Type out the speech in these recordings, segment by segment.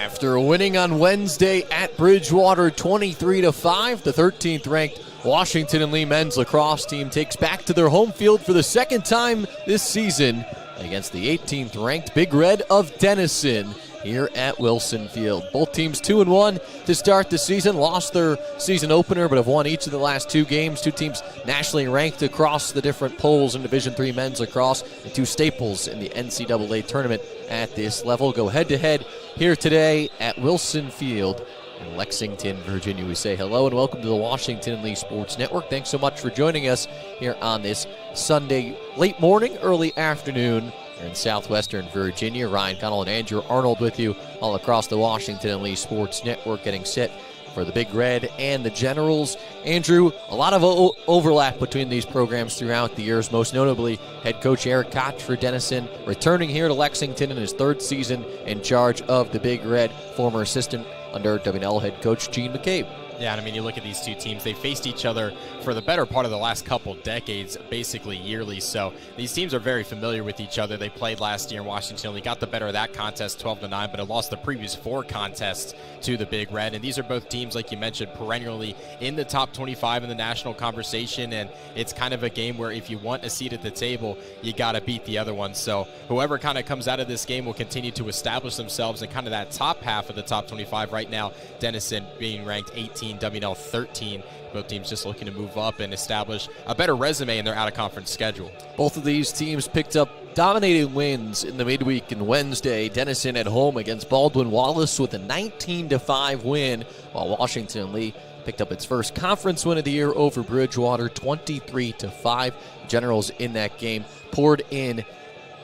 After winning on Wednesday at Bridgewater 23-5, the 13th ranked Washington and Lee men's lacrosse team takes back to their home field for the second time this season against the 18th ranked Big Red of Denison here at Wilson Field. Both teams 2-1 to start the season, lost their season opener but have won each of the last two games. Two teams nationally ranked across the different polls in Division III men's lacrosse, and two staples in the NCAA tournament at this level. Go head-to-head here today at Wilson Field in Lexington, Virginia. We say hello and welcome to the Washington and Lee Sports Network. Thanks so much for joining us here on this Sunday late morning, early afternoon here in southwestern Virginia. Ryan Connell and Andrew Arnold with you all across the Washington and Lee Sports Network, getting set for the Big Red and the Generals. Andrew, a lot of overlap between these programs throughout the years, most notably head coach Eric Koch for Denison, returning here to Lexington in his third season in charge of the Big Red, former assistant under WNL head coach Gene McCabe. Yeah, and I mean, you look at these two teams, they faced each other for the better part of the last couple decades, basically yearly. So these teams are very familiar with each other. They played last year in Washington, only got the better of that contest 12-9, but had lost the previous four contests to the Big Red. And these are both teams, like you mentioned, perennially in the top 25 in the national conversation. And it's kind of a game where if you want a seat at the table, you got to beat the other one. So whoever kind of comes out of this game will continue to establish themselves in kind of that top half of the top 25 right now. Denison being ranked 18, WNL 13. Both teams just looking to move up and establish a better resume in their out-of-conference schedule. Both of these teams picked up dominating wins in the midweek and Wednesday. Denison at home against Baldwin Wallace with a 19-5 win, while Washington and Lee picked up its first conference win of the year over Bridgewater, 23-5. Generals in that game poured in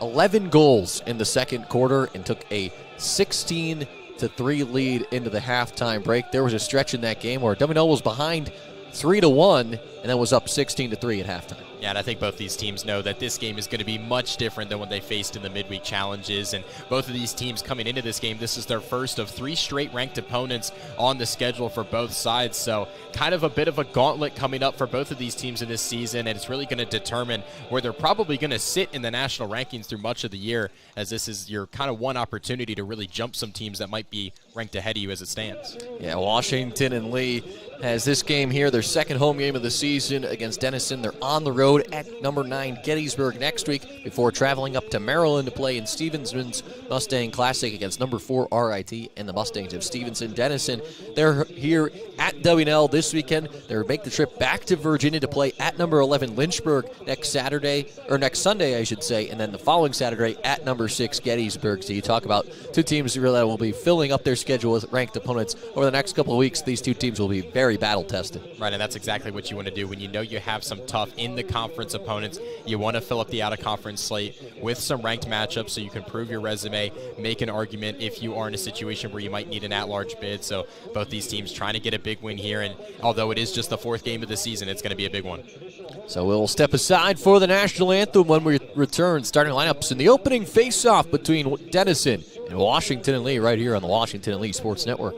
11 goals in the second quarter and took a 16-3 lead into the halftime break. There was a stretch in that game where WNL was behind 3-1 and then was up 16-3 at halftime. Yeah, and I think both these teams know that this game is going to be much different than what they faced in the midweek challenges. And both of these teams coming into this game, this is their first of three straight ranked opponents on the schedule for both sides. So kind of a bit of a gauntlet coming up for both of these teams in this season, and it's really going to determine where they're probably going to sit in the national rankings through much of the year, as this is your kind of one opportunity to really jump some teams that might be ranked ahead of you as it stands. Yeah, Washington and Lee has this game here, their second home game of the season against Denison. They're on the road at number 9 Gettysburg next week before traveling up to Maryland to play in Stevenson's Mustang Classic against number 4 RIT and the Mustangs of Stevenson. Denison, they're here at WNL this weekend. They'll make the trip back to Virginia to play at number 11 Lynchburg next Sunday, I should say, and then the following Saturday at number 6 Gettysburg. So you talk about two teams that will be filling up their schedule with ranked opponents over the next couple of weeks. These two teams will be very battle-tested. Right, and that's exactly what you want to do when you know you have some tough in-the-conference opponents. You want to fill up the out-of-conference slate with some ranked matchups so you can prove your resume, make an argument if you are in a situation where you might need an at-large bid. So both these teams trying to get a big win here, and although it is just the fourth game of the season, it's going to be a big one. So we'll step aside for the national anthem when we return. Starting lineups in the opening face-off between Denison and Washington and Lee right here on the Washington and Lee Sports Network.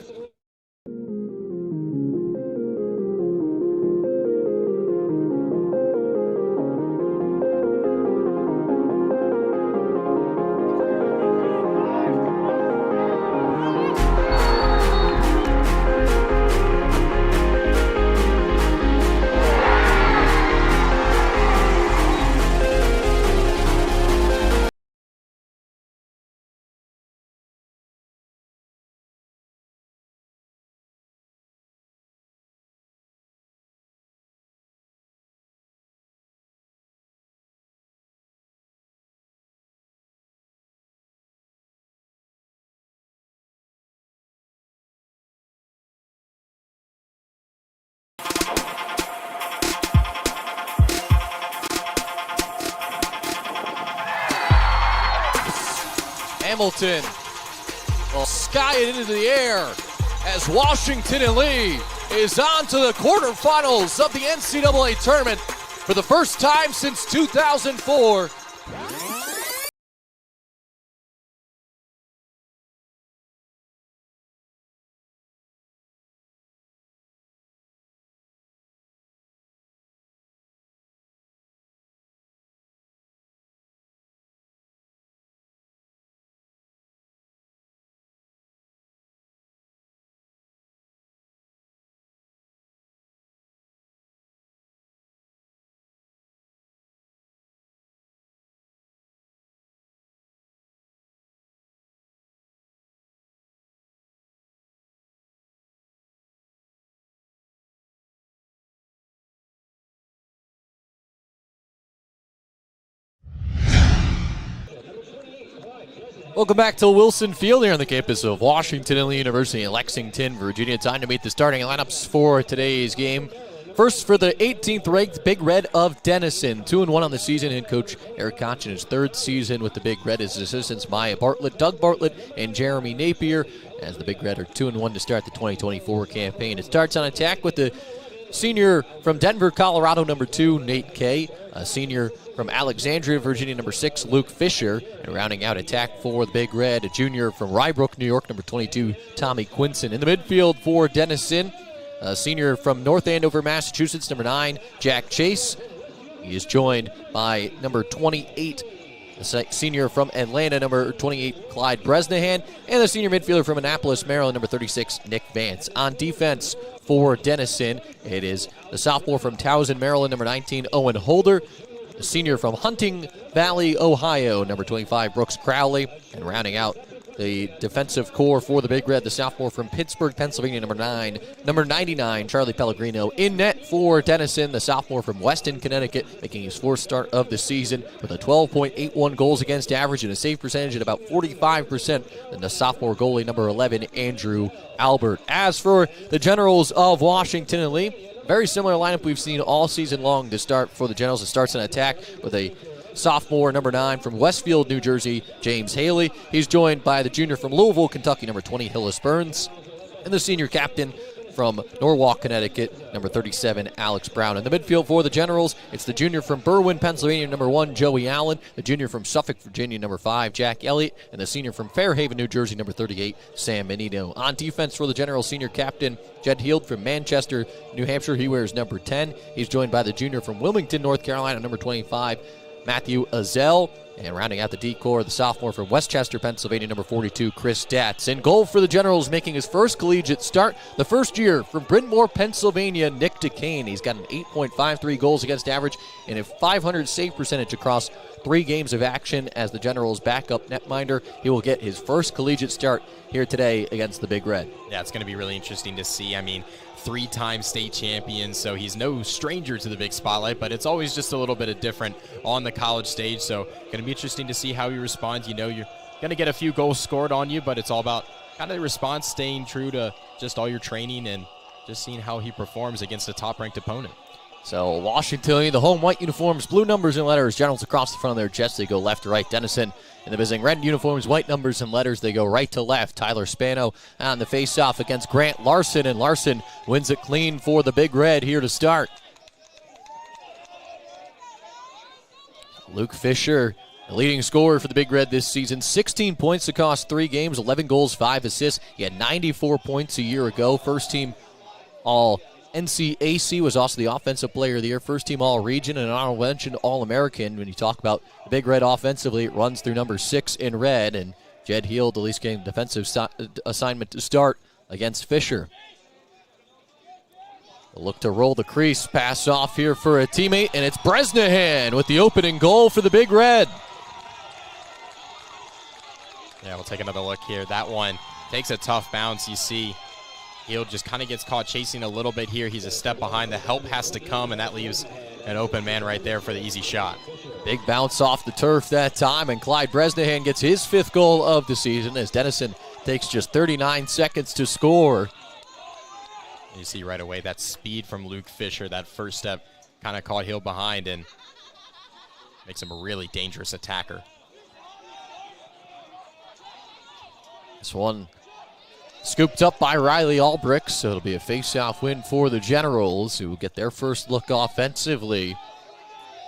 Hamilton will sky it into the air as Washington and Lee is on to the quarterfinals of the NCAA tournament for the first time since 2004. Welcome back to Wilson Field here on the campus of Washington and Lee University in Lexington, Virginia. Time to meet the starting lineups for today's game. First for the 18th ranked Big Red of Denison. 2-1 on the season. Head coach Eric Koch in his third season with the Big Red. His assistants Maya Bartlett, Doug Bartlett, and Jeremy Napier, as the Big Red are 2-1 to start the 2024 campaign. It starts on attack with the senior from Denver, Colorado, number 2, Nate Kay. A senior from Alexandria, Virginia, number 6, Luke Fisher. And rounding out attack for the Big Red, a junior from Rybrook, New York, number 22, Tommy Quinson. In the midfield for Denison, a senior from North Andover, Massachusetts, number 9, Jack Chase. He is joined by number 28, a senior from Atlanta, number 28, Clyde Bresnahan. And the senior midfielder from Annapolis, Maryland, number 36, Nick Vance. On defense for Denison, it is the sophomore from Towson, Maryland, number 19, Owen Holder. The senior from Hunting Valley, Ohio, number 25, Brooks Crowley. And rounding out the defensive core for the Big Red, the sophomore from Pittsburgh, Pennsylvania, number 99, Charlie Pellegrino. In net for Denison, the sophomore from Weston, Connecticut, making his fourth start of the season with a 12.81 goals against average and a save percentage at about 45%. And the sophomore goalie, number 11, Andrew Albert. As for the Generals of Washington and Lee, very similar lineup we've seen all season long to start for the Generals. It starts an attack with a sophomore, number 9, from Westfield, New Jersey, James Haley. He's joined by the junior from Louisville, Kentucky, number 20, Hillis Burns. And the senior captain from Norwalk, Connecticut, number 37, Alex Brown. In the midfield for the Generals, it's the junior from Berwyn, Pennsylvania, number 1, Joey Allen. The junior from Suffolk, Virginia, number 5, Jack Elliott. And the senior from Fairhaven, New Jersey, number 38, Sam Menino. On defense for the Generals, senior captain Jed Heald from Manchester, New Hampshire. He wears number 10. He's joined by the junior from Wilmington, North Carolina, number 25, Matthew Azell. And rounding out the D-core, the sophomore from Westchester, Pennsylvania, number 42, Chris Datz. In goal for the Generals, making his first collegiate start, the first year from Bryn Mawr, Pennsylvania, Nick DeCane. He's got an 8.53 goals against average and a 500 save percentage across 3 games of action as the Generals' backup netminder. He will get his first collegiate start here today against the Big Red. Yeah, it's going to be really interesting to see. I mean, 3-time state champion, so he's no stranger to the big spotlight, but it's always just a little bit of different on the college stage, so going to be interesting to see how he responds. You know, you're going to get a few goals scored on you, but it's all about kind of the response, staying true to just all your training and just seeing how he performs against a top-ranked opponent. So Washington, the home white uniforms, blue numbers and letters, Generals across the front of their chest, they go left to right. Denison in the visiting red uniforms, white numbers and letters, they go right to left. Tyler Spano on the face-off against Grant Larson, and Larson wins it clean for the Big Red here to start. Luke Fisher, the leading scorer for the Big Red this season, 16 points across 3 games, 11 goals, 5 assists. He had 94 points a year ago. First team all NCAC, was also the Offensive Player of the Year, first team All-Region, and an honorable mention All-American. When you talk about the Big Red offensively, it runs through number 6 in red, and Jed Heald at least getting defensive assignment to start against Fisher. They'll look to roll the crease, pass off here for a teammate, and it's Bresnahan with the opening goal for the Big Red. Yeah, we'll take another look here. That one takes a tough bounce. You see Heald just kind of gets caught chasing a little bit here. He's a step behind. The help has to come, and that leaves an open man right there for the easy shot. Big bounce off the turf that time, and Clyde Bresnahan gets his 5th goal of the season as Denison takes just 39 seconds to score. You see right away that speed from Luke Fisher. That first step kind of caught Heald behind and makes him a really dangerous attacker. This one scooped up by Riley Albrick, so it'll be a face-off win for the Generals, who get their first look offensively.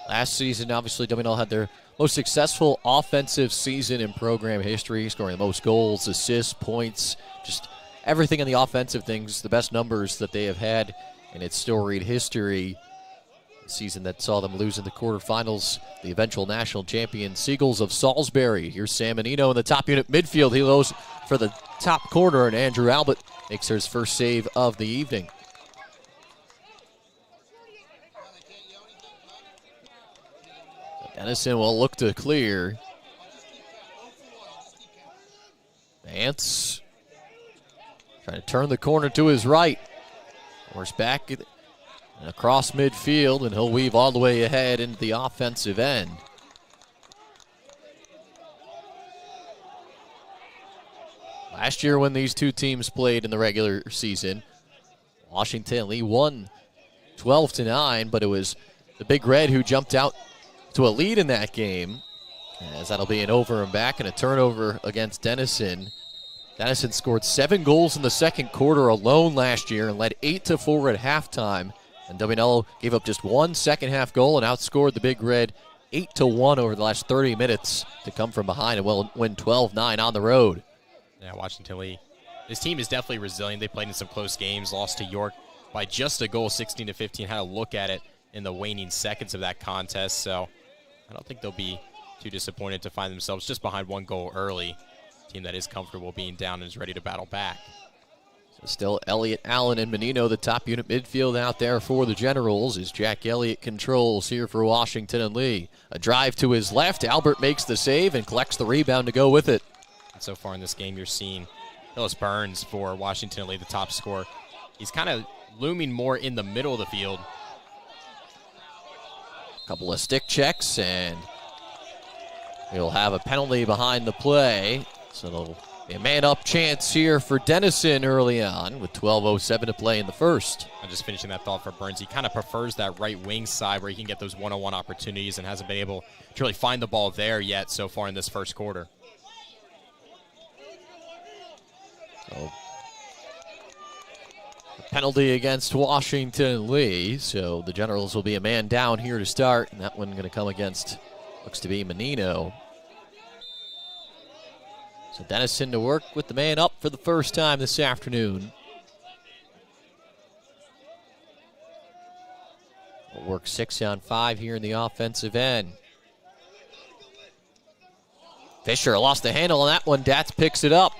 Last season, obviously, WNL had their most successful offensive season in program history, scoring the most goals, assists, points, just everything in the offensive things, the best numbers that they have had in its storied history. A season that saw them lose in the quarterfinals, the eventual national champion Seagulls of Salisbury. Here's Sam Menino in the top unit midfield. He goes for the top corner, and Andrew Albert makes his first save of the evening. Denison will look to clear. Vance trying to turn the corner to his right. Horse back and across midfield, and he'll weave all the way ahead into the offensive end. Last year when these two teams played in the regular season, Washington and Lee won 12-9, but it was the Big Red who jumped out to a lead in that game, as that'll be an over and back and a turnover against Denison. Denison scored 7 goals in the second quarter alone last year and led 8-4 at halftime. And WNL gave up just one second-half goal and outscored the Big Red 8-1 over the last 30 minutes to come from behind and win 12-9 on the road. Yeah, Washington Lee. This team is definitely resilient. They played in some close games, lost to York by just a goal, 16-15. Had a look at it in the waning seconds of that contest. So I don't think they'll be too disappointed to find themselves just behind 1 goal early. A team that is comfortable being down and is ready to battle back. So still Elliott, Allen, and Menino, the top unit midfield out there for the Generals, as Jack Elliott controls here for Washington and Lee. A drive to his left. Albert makes the save and collects the rebound to go with it. And so far in this game, you're seeing Phyllis Burns for Washington and Lee, the top scorer. He's kind of looming more in the middle of the field. A couple of stick checks, and we'll have a penalty behind the play. So it'll be a man-up chance here for Denison early on with 12:07 to play in the first. I'm just finishing that thought for Burns. He kind of prefers that right wing side where he can get those one-on-one opportunities and hasn't been able to really find the ball there yet so far in this first quarter. So, a penalty against Washington Lee. So the Generals will be a man down here to start, and that one going to come against, looks to be Menino. So Denison to work with the man up for the first time this afternoon. We'll work 6-on-5 here in the offensive end. Fisher lost the handle on that one. Datz picks it up.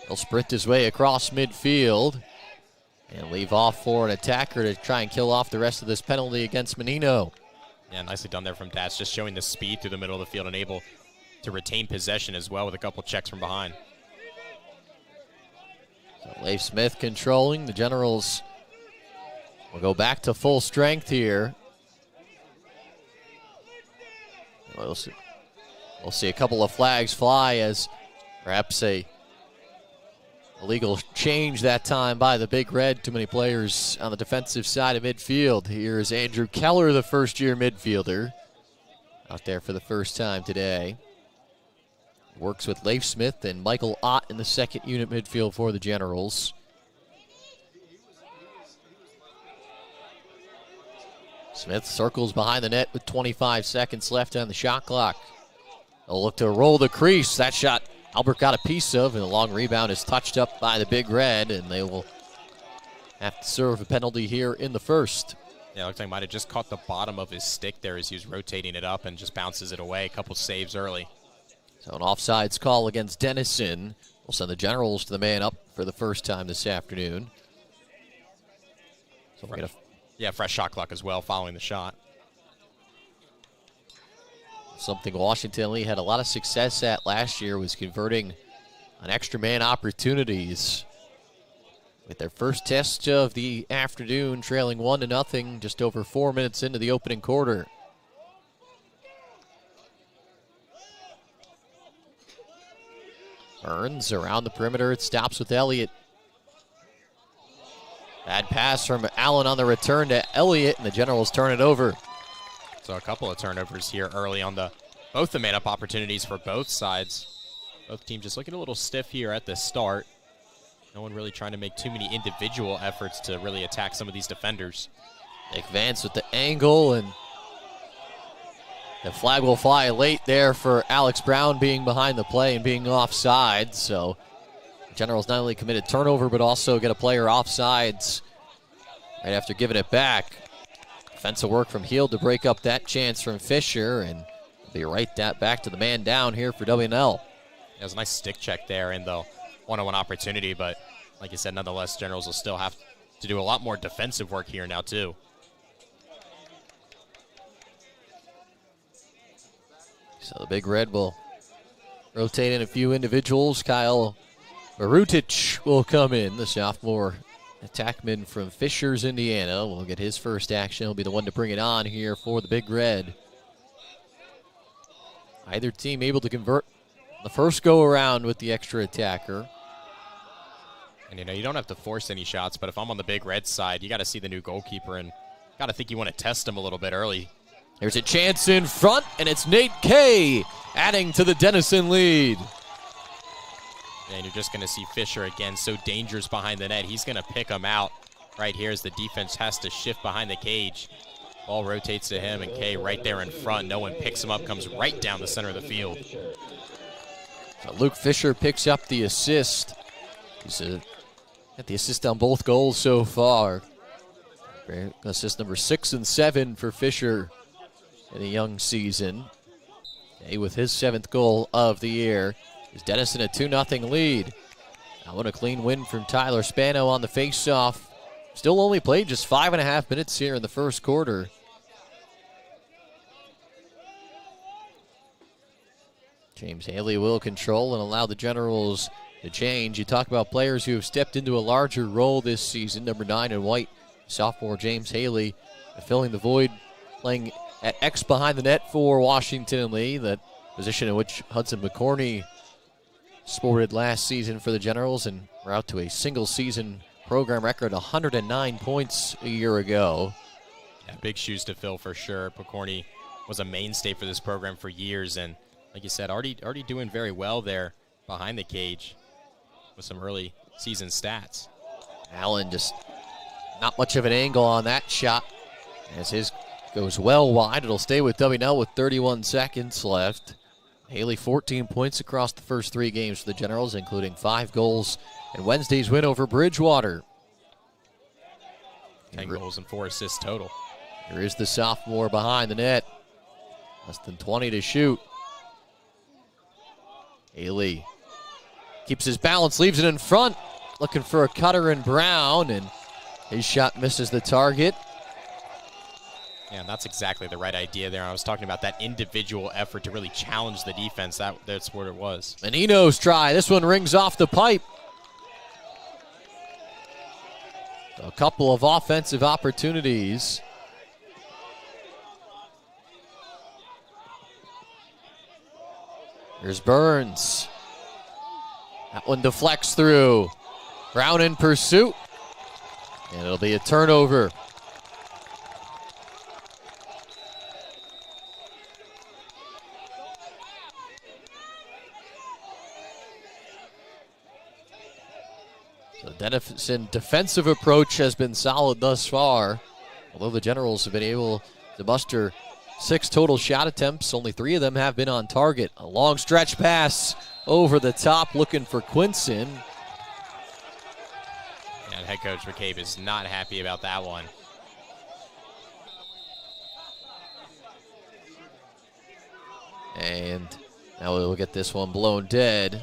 He'll sprint his way across midfield and leave off for an attacker to try and kill off the rest of this penalty against Menino. Yeah, nicely done there from Datz, just showing the speed through the middle of the field and able to retain possession as well with a couple checks from behind. So Leif Smith controlling. The Generals will go back to full strength here. We'll see a couple of flags fly as perhaps a illegal change that time by the Big Red. Too many players on the defensive side of midfield. Here's Andrew Keller, the first-year midfielder, out there for the first time today. Works with Leif Smith and Michael Ott in the second-unit midfield for the Generals. Smith circles behind the net with 25 seconds left on the shot clock. They'll look to roll the crease. That shot Albert got a piece of, and the long rebound is touched up by the Big Red, and they will have to serve a penalty here in the first. Yeah, it looks like he might have just caught the bottom of his stick there as he was rotating it up and just bounces it away. A couple saves early. So an offsides call against Denison will send the Generals to the man up for the first time this afternoon. So we're gonna fresh shot clock as well following the shot. Something Washington Lee had a lot of success at last year was converting on extra man opportunities. With their first test of the afternoon, trailing 1-0, just over 4 minutes into the opening quarter. Burns around the perimeter. It stops with Elliott. Bad pass from Allen on the return to Elliott, and the Generals turn it over. So a couple of turnovers here early on both the man-up opportunities for both sides. Both teams just looking a little stiff here at the start. No one really trying to make too many individual efforts to really attack some of these defenders. Nick Vance with the angle, and the flag will fly late there for Alex Brown being behind the play and being offside. So the Generals not only committed turnover, but also get a player offsides right after giving it back. Defensive work from Heald to break up that chance from Fisher, and be right back to the man down here for WNL. It was a nice stick check there in the one-on-one opportunity, but like you said, nonetheless, Generals will still have to do a lot more defensive work here now, too. So the Big Red will rotate in a few individuals. Kyle Barutic will come in, the sophomore attackman from Fishers, Indiana. Will get his first action. He'll be the one to bring it on here for the Big Red. Either team able to convert The first go around with the extra attacker. And, you don't have to force any shots, but if I'm on the Big Red side, you got to see the new goalkeeper and got to think you want to test him a little bit early. There's a chance in front, and it's Nate Kay adding to the Denison lead. And you're just going to see Fisher again, so dangerous behind the net. He's going to pick him out right here as the defense has to shift behind the cage. Ball rotates to him, and Kay right there in front. No one picks him up, comes right down the center of the field. So Luke Fisher picks up the assist. He's got the assist on both goals so far. Assist number 6 and 7 for Fisher in a young season. Kay with his 7th goal of the year. Is Denison a 2-0 lead. Now what a clean win from Tyler Spano on the faceoff. Still only played just 5.5 minutes here in the first quarter. James Haley will control and allow the Generals to change. You talk about players who have stepped into a larger role this season. Number 9 in white, sophomore James Haley, filling the void, playing at X behind the net for Washington and Lee, that position in which Hudson McCorney sported last season for the Generals, and we're out to a single season program record, 109 points a year ago. Yeah, big shoes to fill for sure. McCorney was a mainstay for this program for years, and like you said, already doing very well there behind the cage with some early season stats. Allen just not much of an angle on that shot as his goes well wide. It'll stay with WNL with 31 seconds left. Haley 14 points across the first 3 games for the Generals, including 5 goals in Wednesday's win over Bridgewater. 10 goals and 4 assists total. Here is the sophomore behind the net. Less than 20 to shoot. Haley keeps his balance, leaves it in front. Looking for a cutter in Brown, and his shot misses the target. Yeah, and that's exactly the right idea there. I was talking about that individual effort to really challenge the defense. That's what it was. Menino's try. This one rings off the pipe. A couple of offensive opportunities. Here's Burns. That one deflects through. Brown in pursuit. And it'll be a turnover. The Denison defensive approach has been solid thus far, although the Generals have been able to muster 6 total shot attempts. Only 3 of them have been on target. A long stretch pass over the top, looking for Quinson. And head coach McCabe is not happy about that one. And now we'll get this one blown dead.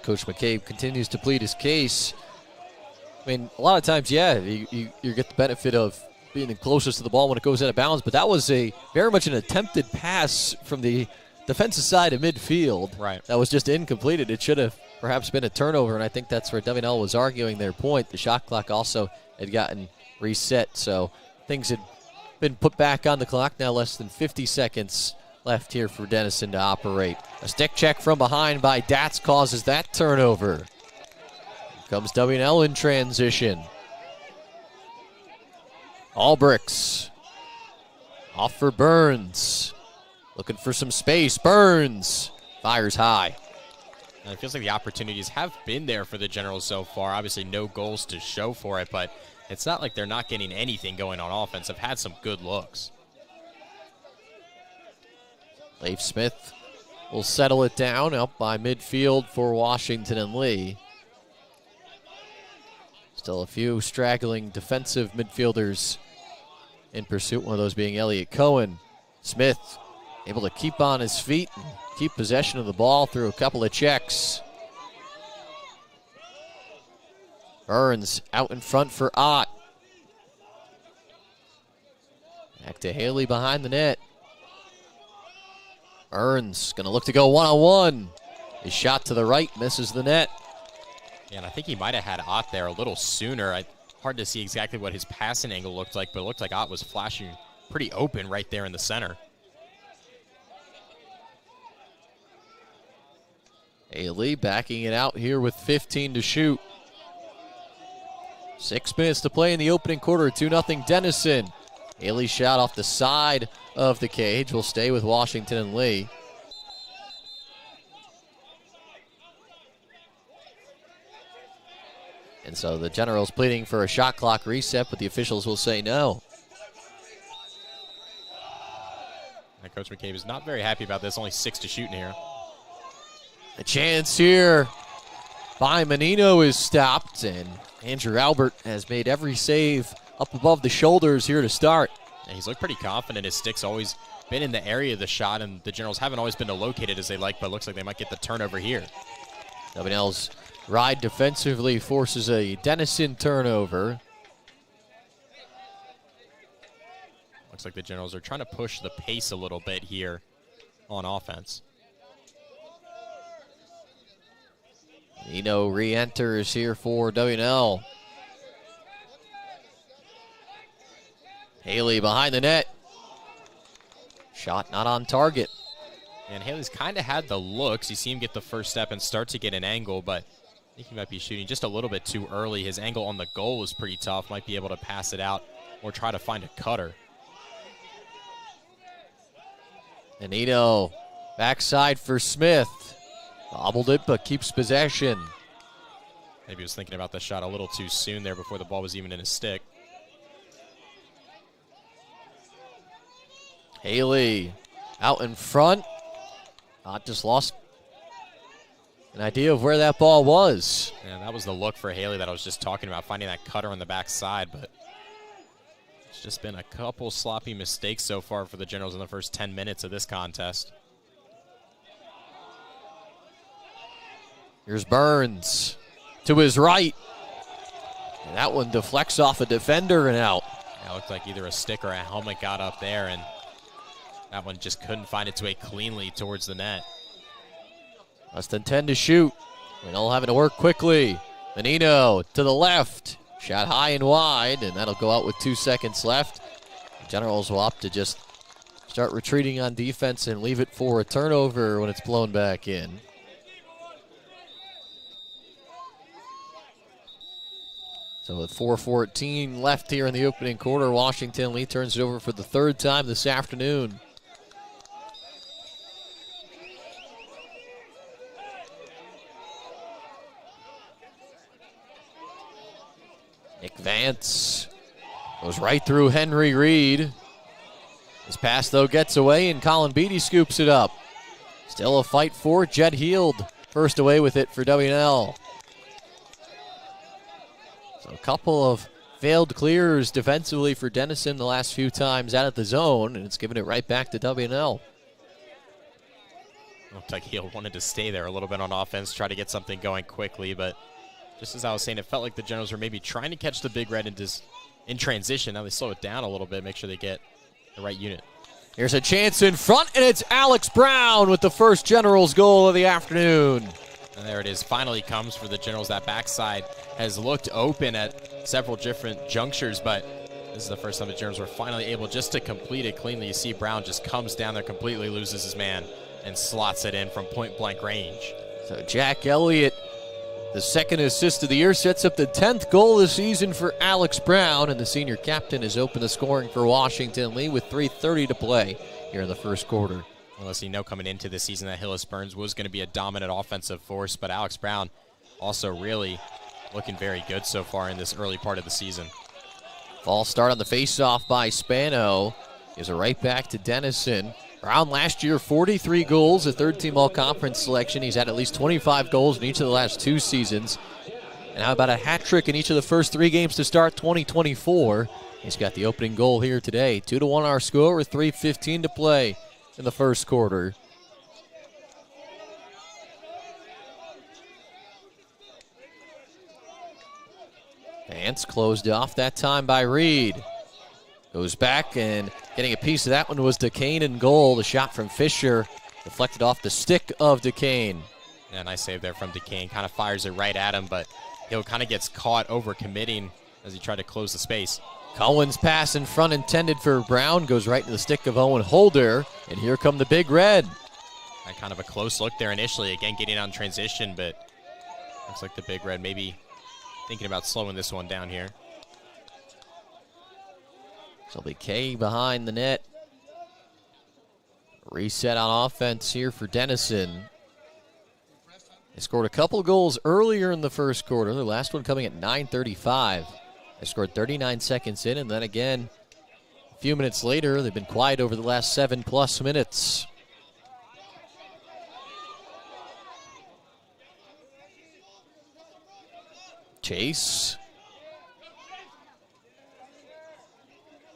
Coach McCabe continues to plead his case. I mean, a lot of times, yeah, you get the benefit of being the closest to the ball when it goes out of bounds, but that was very much an attempted pass from the defensive side of midfield. Right. That was just incompleted. It should have perhaps been a turnover, and I think that's where WNL was arguing their point. The shot clock also had gotten reset, so things had been put back on the clock. Now less than 50 seconds left here for Denison to operate. A stick check from behind by Datz causes that turnover. Here comes WNL in transition. Albricks. Off for Burns. Looking for some space. Burns fires high. And it feels like the opportunities have been there for the Generals so far. Obviously no goals to show for it, but it's not like they're not getting anything going on offense. They've had some good looks. Leif Smith will settle it down up by midfield for Washington and Lee. Still a few straggling defensive midfielders in pursuit, one of those being Elliott Cohen. Smith able to keep on his feet and keep possession of the ball through a couple of checks. Burns out in front for Ott. Back to Haley behind the net. Burns going to look to go one-on-one. His shot to the right misses the net. Yeah, and I think he might have had Ott there a little sooner. Hard to see exactly what his passing angle looked like, but it looked like Ott was flashing pretty open right there in the center. Haley backing it out here with 15 to shoot. 6 minutes to play in the opening quarter, 2-0 Denison. Haley's shot off the side of the cage will stay with Washington and Lee. And so the Generals pleading for a shot clock reset, but the officials will say no. And Coach McCabe is not very happy about this. Only 6 to shoot in here. A chance here by Menino is stopped, and Andrew Albert has made every save up above the shoulders here to start. And he's looked pretty confident. His stick's always been in the area of the shot, and the Generals haven't always been to locate it as they like, but it looks like they might get the turnover here. WNL's ride defensively forces a Denison turnover. Looks like the Generals are trying to push the pace a little bit here on offense. Menino re-enters here for WNL. Haley behind the net. Shot not on target. And Haley's kind of had the looks. You see him get the first step and start to get an angle, but I think he might be shooting just a little bit too early. His angle on the goal was pretty tough. Might be able to pass it out or try to find a cutter. Menino backside for Smith. Bobbled it, but keeps possession. Maybe he was thinking about the shot a little too soon there before the ball was even in his stick. Haley out in front. Just lost an idea of where that ball was. Yeah, that was the look for Haley that I was just talking about, finding that cutter on the backside, but it's just been a couple sloppy mistakes so far for the Generals in the first 10 minutes of this contest. Here's Burns to his right. And that one deflects off a defender and out. Yeah, it looked like either a stick or a helmet got up there, and that one just couldn't find its way cleanly towards the net. Less than 10 to shoot. Winall having to work quickly. Menino to the left. Shot high and wide, and that'll go out with 2 seconds left. The Generals will opt to just start retreating on defense and leave it for a turnover when it's blown back in. So with 4:14 left here in the opening quarter, Washington Lee turns it over for the third time this afternoon. Nick Vance goes right through Henry Reed. His pass, though, gets away, and Colin Beatty scoops it up. Still a fight for Jed Heald. First away with it for WNL. So a couple of failed clears defensively for Denison the last few times out of the zone, and it's giving it right back to WNL. Looked like Heald wanted to stay there a little bit on offense, try to get something going quickly, but just as I was saying, it felt like the Generals were maybe trying to catch the Big Red in transition. Now they slow it down a little bit, make sure they get the right unit. Here's a chance in front, and it's Alex Brown with the first Generals goal of the afternoon. And there it is. Finally comes for the Generals. That backside has looked open at several different junctures, but this is the first time the Generals were finally able just to complete it cleanly. You see Brown just comes down there, completely loses his man, and slots it in from point-blank range. So Jack Elliott, the second assist of the year, sets up the 10th goal of the season for Alex Brown, and the senior captain has opened the scoring for Washington Lee with 3:30 to play here in the first quarter. Unless you know coming into the season that Hillis Burns was going to be a dominant offensive force, but Alex Brown also really looking very good so far in this early part of the season. False start on the faceoff by Spano. Gives it right back to Denison. Brown last year, 43 goals, a third-team all-conference selection. He's had at least 25 goals in each of the last 2 seasons. And how about a hat trick in each of the first 3 games to start 2024? He's got the opening goal here today. 2-1 our score with 3:15 to play in the first quarter. Vance closed off that time by Reed. Goes back, and getting a piece of that one was DeCane in goal. The shot from Fisher deflected off the stick of DeCane. Yeah, nice save there from DeCane. Kind of fires it right at him, but Hill kind of gets caught over-committing as he tried to close the space. Cohen's pass in front intended for Brown goes right to the stick of Owen Holder, and here come the Big Red. And kind of a close look there initially. Again, getting on transition, but looks like the Big Red maybe thinking about slowing this one down here. So it'll be Kay behind the net. Reset on offense here for Denison. They scored a couple goals earlier in the first quarter. The last one coming at 9:35. They scored 39 seconds in, and then again a few minutes later. They've been quiet over the last 7+ minutes. Chase.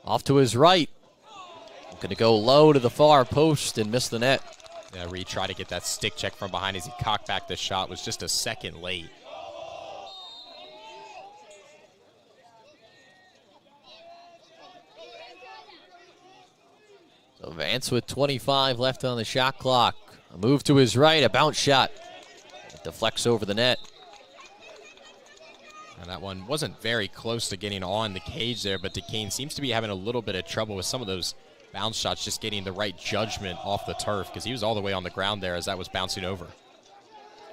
Off to his right. Going to go low to the far post and miss the net. Yeah, Reed tried to get that stick check from behind as he cocked back the shot. Was just a second late. So Vance with 25 left on the shot clock. A move to his right, a bounce shot. It deflects over the net. And that one wasn't very close to getting on the cage there, but DeCane seems to be having a little bit of trouble with some of those bounce shots, just getting the right judgment off the turf, because he was all the way on the ground there as that was bouncing over.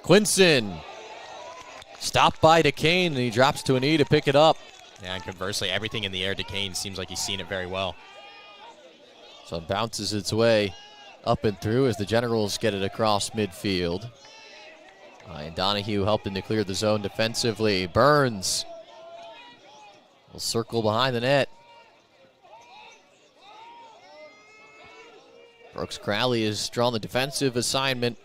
Quinson stopped by DeCane, and he drops to a knee to pick it up. Yeah, and conversely, everything in the air, DeCane seems like he's seen it very well. So it bounces its way up and through as the Generals get it across midfield. And Donahue helping to clear the zone defensively. Burns will circle behind the net. Brooks Crowley has drawn the defensive assignment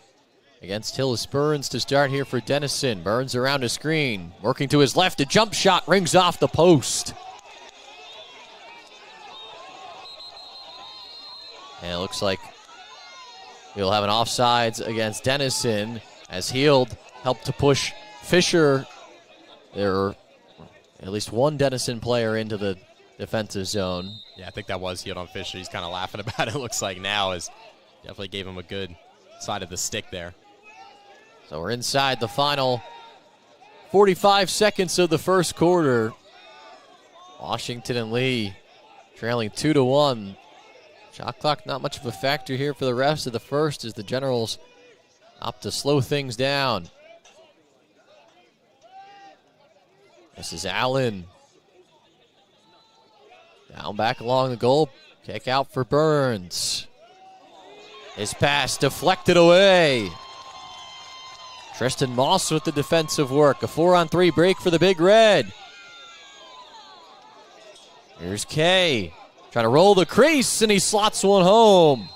against Hillis Burns to start here for Denison. Burns around a screen, working to his left. A jump shot rings off the post. And it looks like we'll have an offsides against Denison as Heald helped to push Fisher. There are at least one Denison player into the defensive zone. Yeah, I think that was Heald on Fisher. He's kind of laughing about it, looks like now, as definitely gave him a good side of the stick there. So we're inside the final 45 seconds of the first quarter. Washington and Lee trailing 2-1. Shot clock not much of a factor here for the rest of the first as the Generals opt to slow things down. This is Allen. Down back along the goal. Kick out for Burns. His pass deflected away. Tristan Moss with the defensive work. A 4-on-3 break for the Big Red. Here's Kay. Trying to roll the crease, and he slots one home.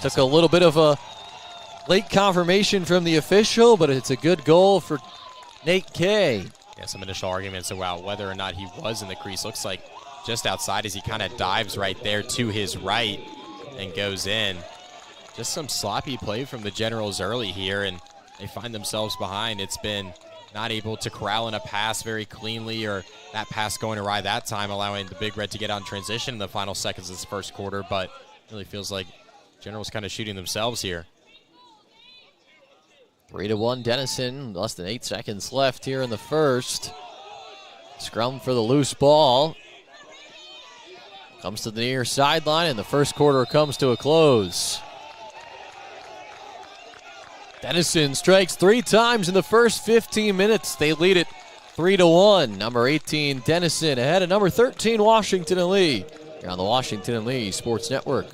Took a little bit of a late confirmation from the official, but it's a good goal for Nate Kay. Yeah, some initial arguments about whether or not he was in the crease. Looks like just outside as he kind of dives right there to his right and goes in. Just some sloppy play from the Generals early here, and they find themselves behind. It's been not able to corral in a pass very cleanly, or that pass going awry that time, allowing the Big Red to get on transition in the final seconds of this first quarter, but really feels like Generals kind of shooting themselves here. 3-1 Denison, less than 8 seconds left here in the first. Scrum for the loose ball. Comes to the near sideline, and the first quarter comes to a close. Denison strikes 3 times in the first 15 minutes. They lead it 3-1. Number 18, Denison, ahead of number 13, Washington and Lee. Here on the Washington and Lee Sports Network.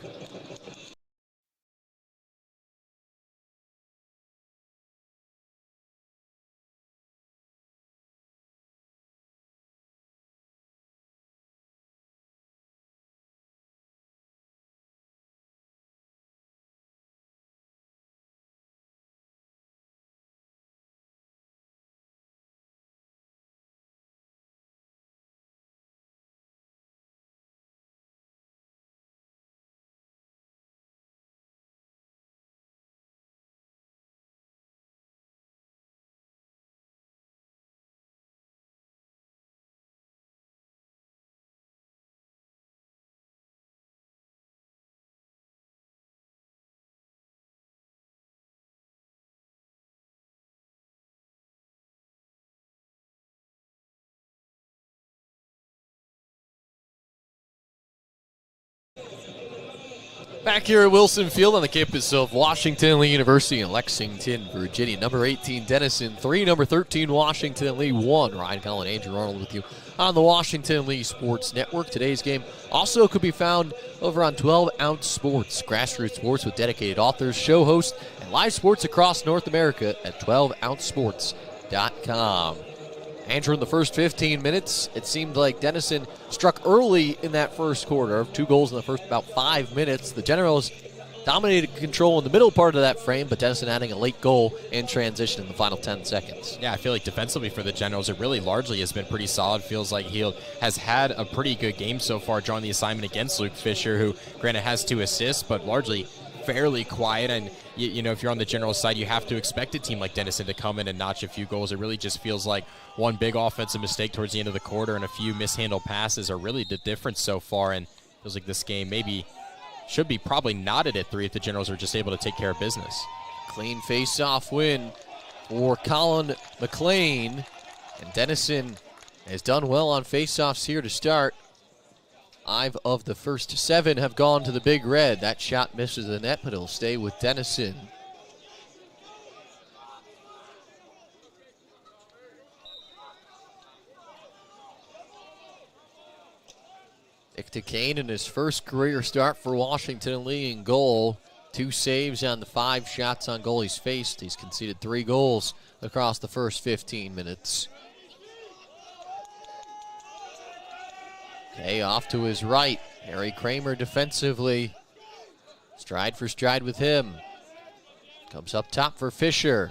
Back here at Wilson Field on the campus of Washington Lee University in Lexington, Virginia. Number 18, Denison 3. Number 13, Washington Lee 1. Ryan Cullen, Andrew Arnold with you on the Washington Lee Sports Network. Today's game also could be found over on 12 Ounce Sports, grassroots sports with dedicated authors, show hosts, and live sports across North America at 12ouncesports.com. Andrew, in the first 15 minutes, it seemed like Denison struck early in that first quarter. 2 goals in the first about 5 minutes. The Generals dominated control in the middle part of that frame, but Denison adding a late goal in transition in the final 10 seconds. Yeah, I feel like defensively for the Generals, it really largely has been pretty solid. Feels like he has had a pretty good game so far, drawing the assignment against Luke Fisher, who, granted, has 2 assists, but largely fairly quiet. And, you know, if you're on the Generals side, you have to expect a team like Denison to come in and notch a few goals. It really just feels like one big offensive mistake towards the end of the quarter and a few mishandled passes are really the difference so far. And feels like this game maybe should be probably knotted at 3 if the Generals are just able to take care of business. Clean face-off win for Colin McLean. And Denison has done well on face-offs here to start. 5 of the first 7 have gone to the Big Red. That shot misses the net, but it'll stay with Denison. Nick DeCane in his first career start for Washington Lee in goal. 2 saves on the 5 shots on goal he's faced. He's conceded 3 goals across the first 15 minutes. Okay, off to his right. Harry Kramer defensively. Stride for stride with him. Comes up top for Fisher.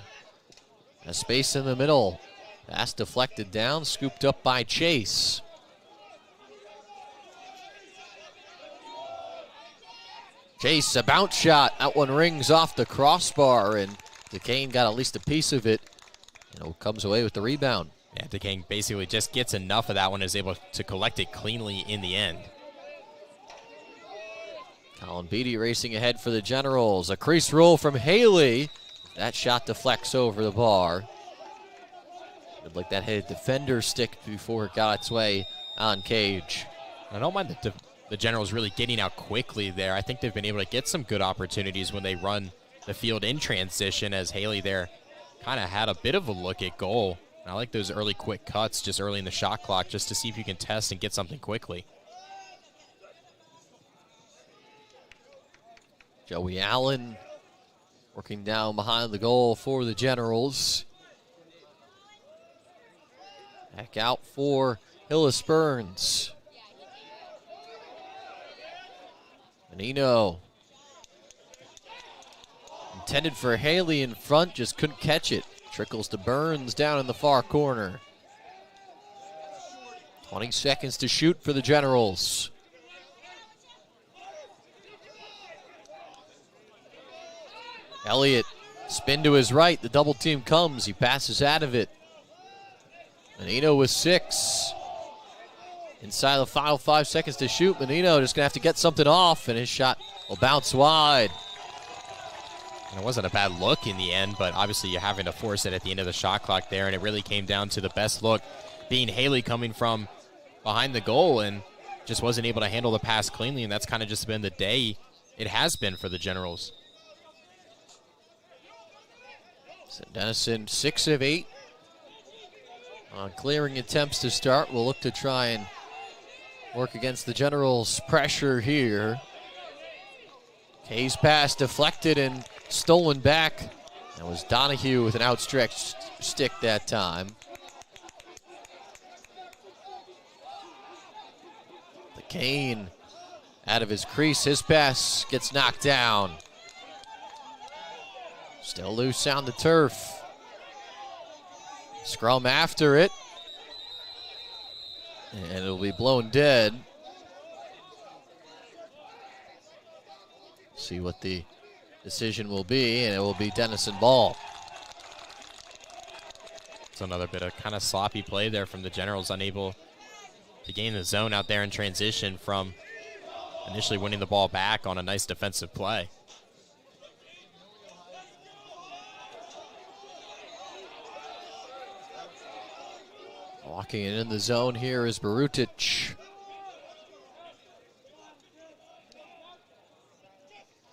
A space in the middle. Pass deflected down, scooped up by Chase. Chase, a bounce shot. That one rings off the crossbar, and DeCane got at least a piece of it. And comes away with the rebound. Yeah, DeCane basically just gets enough of that one, is able to collect it cleanly in the end. Colin Beatty racing ahead for the Generals. A crease roll from Haley. That shot deflects over the bar. Looked like that hit a defender's stick before it got its way on Cage. I don't mind the Generals really getting out quickly there. I think they've been able to get some good opportunities when they run the field in transition, as Haley there kind of had a bit of a look at goal. And I like those early quick cuts just early in the shot clock just to see if you can test and get something quickly. Joey Allen working down behind the goal for the Generals. Back out for Hillis Burns. Menino. Intended for Haley in front, just couldn't catch it. Trickles to Burns down in the far corner. 20 seconds to shoot for the Generals. Elliott, spin to his right. The double team comes. He passes out of it. Menino with 6. Inside the final 5 seconds to shoot. Menino just going to have to get something off, and his shot will bounce wide. And it wasn't a bad look in the end, but obviously you're having to force it at the end of the shot clock there, and it really came down to the best look being Haley coming from behind the goal and just wasn't able to handle the pass cleanly, and that's kind of just been the day it has been for the Generals. So Denison 6 of 8 on clearing attempts to start. We'll look to try and work against the Generals' pressure here. Kay's pass deflected and stolen back. That was Donahue with an outstretched stick that time. DeCane out of his crease. His pass gets knocked down. Still loose on the turf. Scrum after it. And it'll be blown dead. See what the decision will be, and it will be Denison ball. It's another bit of kind of sloppy play there from the Generals, unable to gain the zone out there in transition from initially winning the ball back on a nice defensive play. Walking in the zone here is Barutic.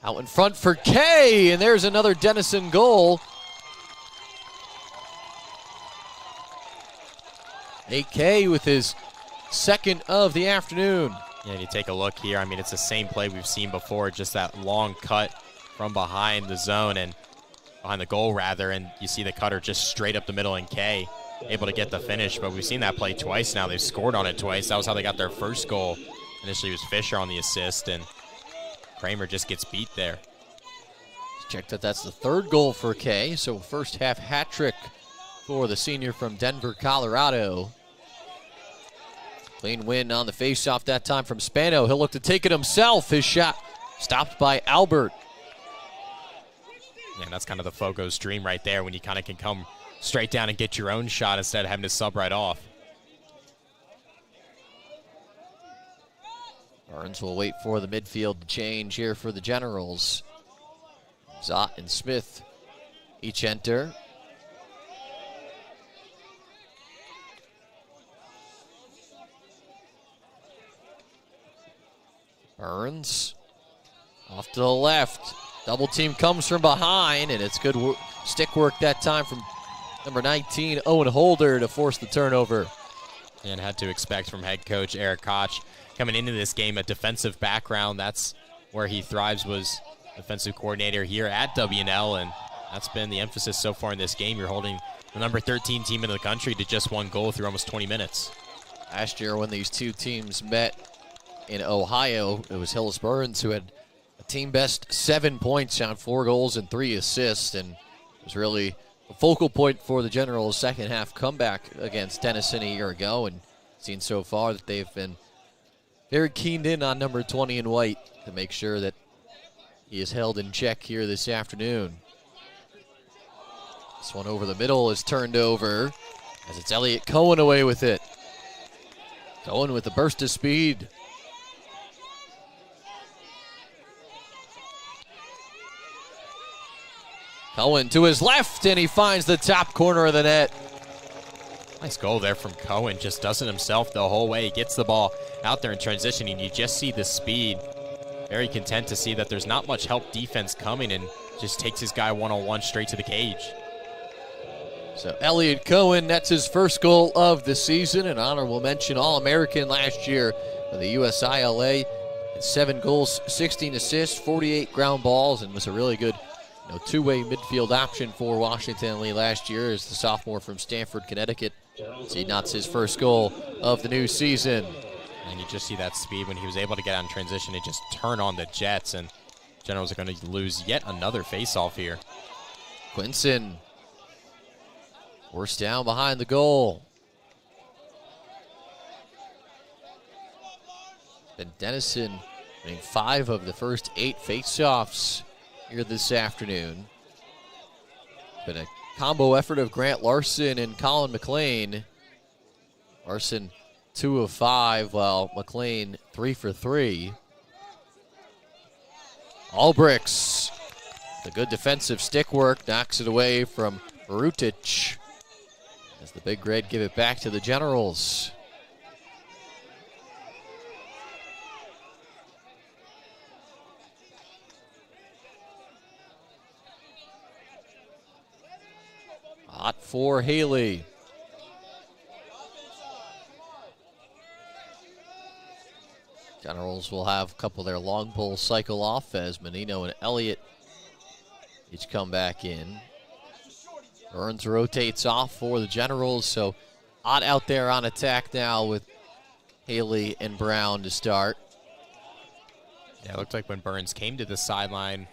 Out in front for Kay, and there's another Denison goal. AK with his second of the afternoon. Yeah, and you take a look here. I mean, it's the same play we've seen before, just that long cut from behind the zone and behind the goal, rather, and you see the cutter just straight up the middle, and Kay able to get the finish. But we've seen that play twice now. They've scored on it twice. That was how they got their first goal. Initially, it was Fisher on the assist, and Kramer just gets beat there. Check that that's the third goal for Kay, so first half hat trick for the senior from Denver, Colorado. Clean win on the faceoff that time from Spano. He'll look to take it himself. His shot stopped by Albert. And that's kind of the Fogo's dream right there, when you kind of can come straight down and get your own shot instead of having to sub right off. Burns will wait for the midfield to change here for the Generals. Zott and Smith each enter. Burns off to the left. Double team comes from behind, and it's good stick work that time from number 19, Owen Holder, to force the turnover. And had to expect from head coach Eric Koch coming into this game a defensive background. That's where he thrives, was defensive coordinator here at WNL, and that's been the emphasis so far in this game. You're holding the number 13 team in the country to just one goal through almost 20 minutes. Last year when these two teams met in Ohio, it was Hillis Burns who had a team best 7 points on 4 goals and 3 assists, and was really a focal point for the Generals' second half comeback against Denison a year ago, and seen so far that they've been very keened in on number 20 in white to make sure that he is held in check here this afternoon. This one over the middle is turned over as it's Elliott Cohen away with it. Cohen with a burst of speed. Cohen to his left, and he finds the top corner of the net. Nice goal there from Cohen. Just does it himself the whole way. He gets the ball out there in transition, and you just see the speed. Very content to see that there's not much help defense coming, and just takes his guy one-on-one straight to the cage. So Elliott Cohen, that's his first goal of the season. An honorable mention All-American last year for the USILA. Had 7 goals, 16 assists, 48 ground balls, and was a really good two-way midfield option for Washington Lee last year as the sophomore from Stamford, Connecticut. See, knots his first goal of the new season. And you just see that speed when he was able to get on transition and just turn on the jets, and Generals are going to lose yet another face-off here. Quinson forced down behind the goal. And Denison winning 5 of the first 8 face-offs here this afternoon. Been a combo effort of Grant Larson and Colin McLean. Larson 2 of 5, while McLean 3 for 3. Albricks, the good defensive stick work, knocks it away from Rutic as the Big Red give it back to the Generals. Hot for Haley. Generals will have a couple of their long pulls cycle off as Menino and Elliott each come back in. Burns rotates off for the Generals, so Ott out there on attack now with Haley and Brown to start. Yeah, it looked like when Burns came to the sideline,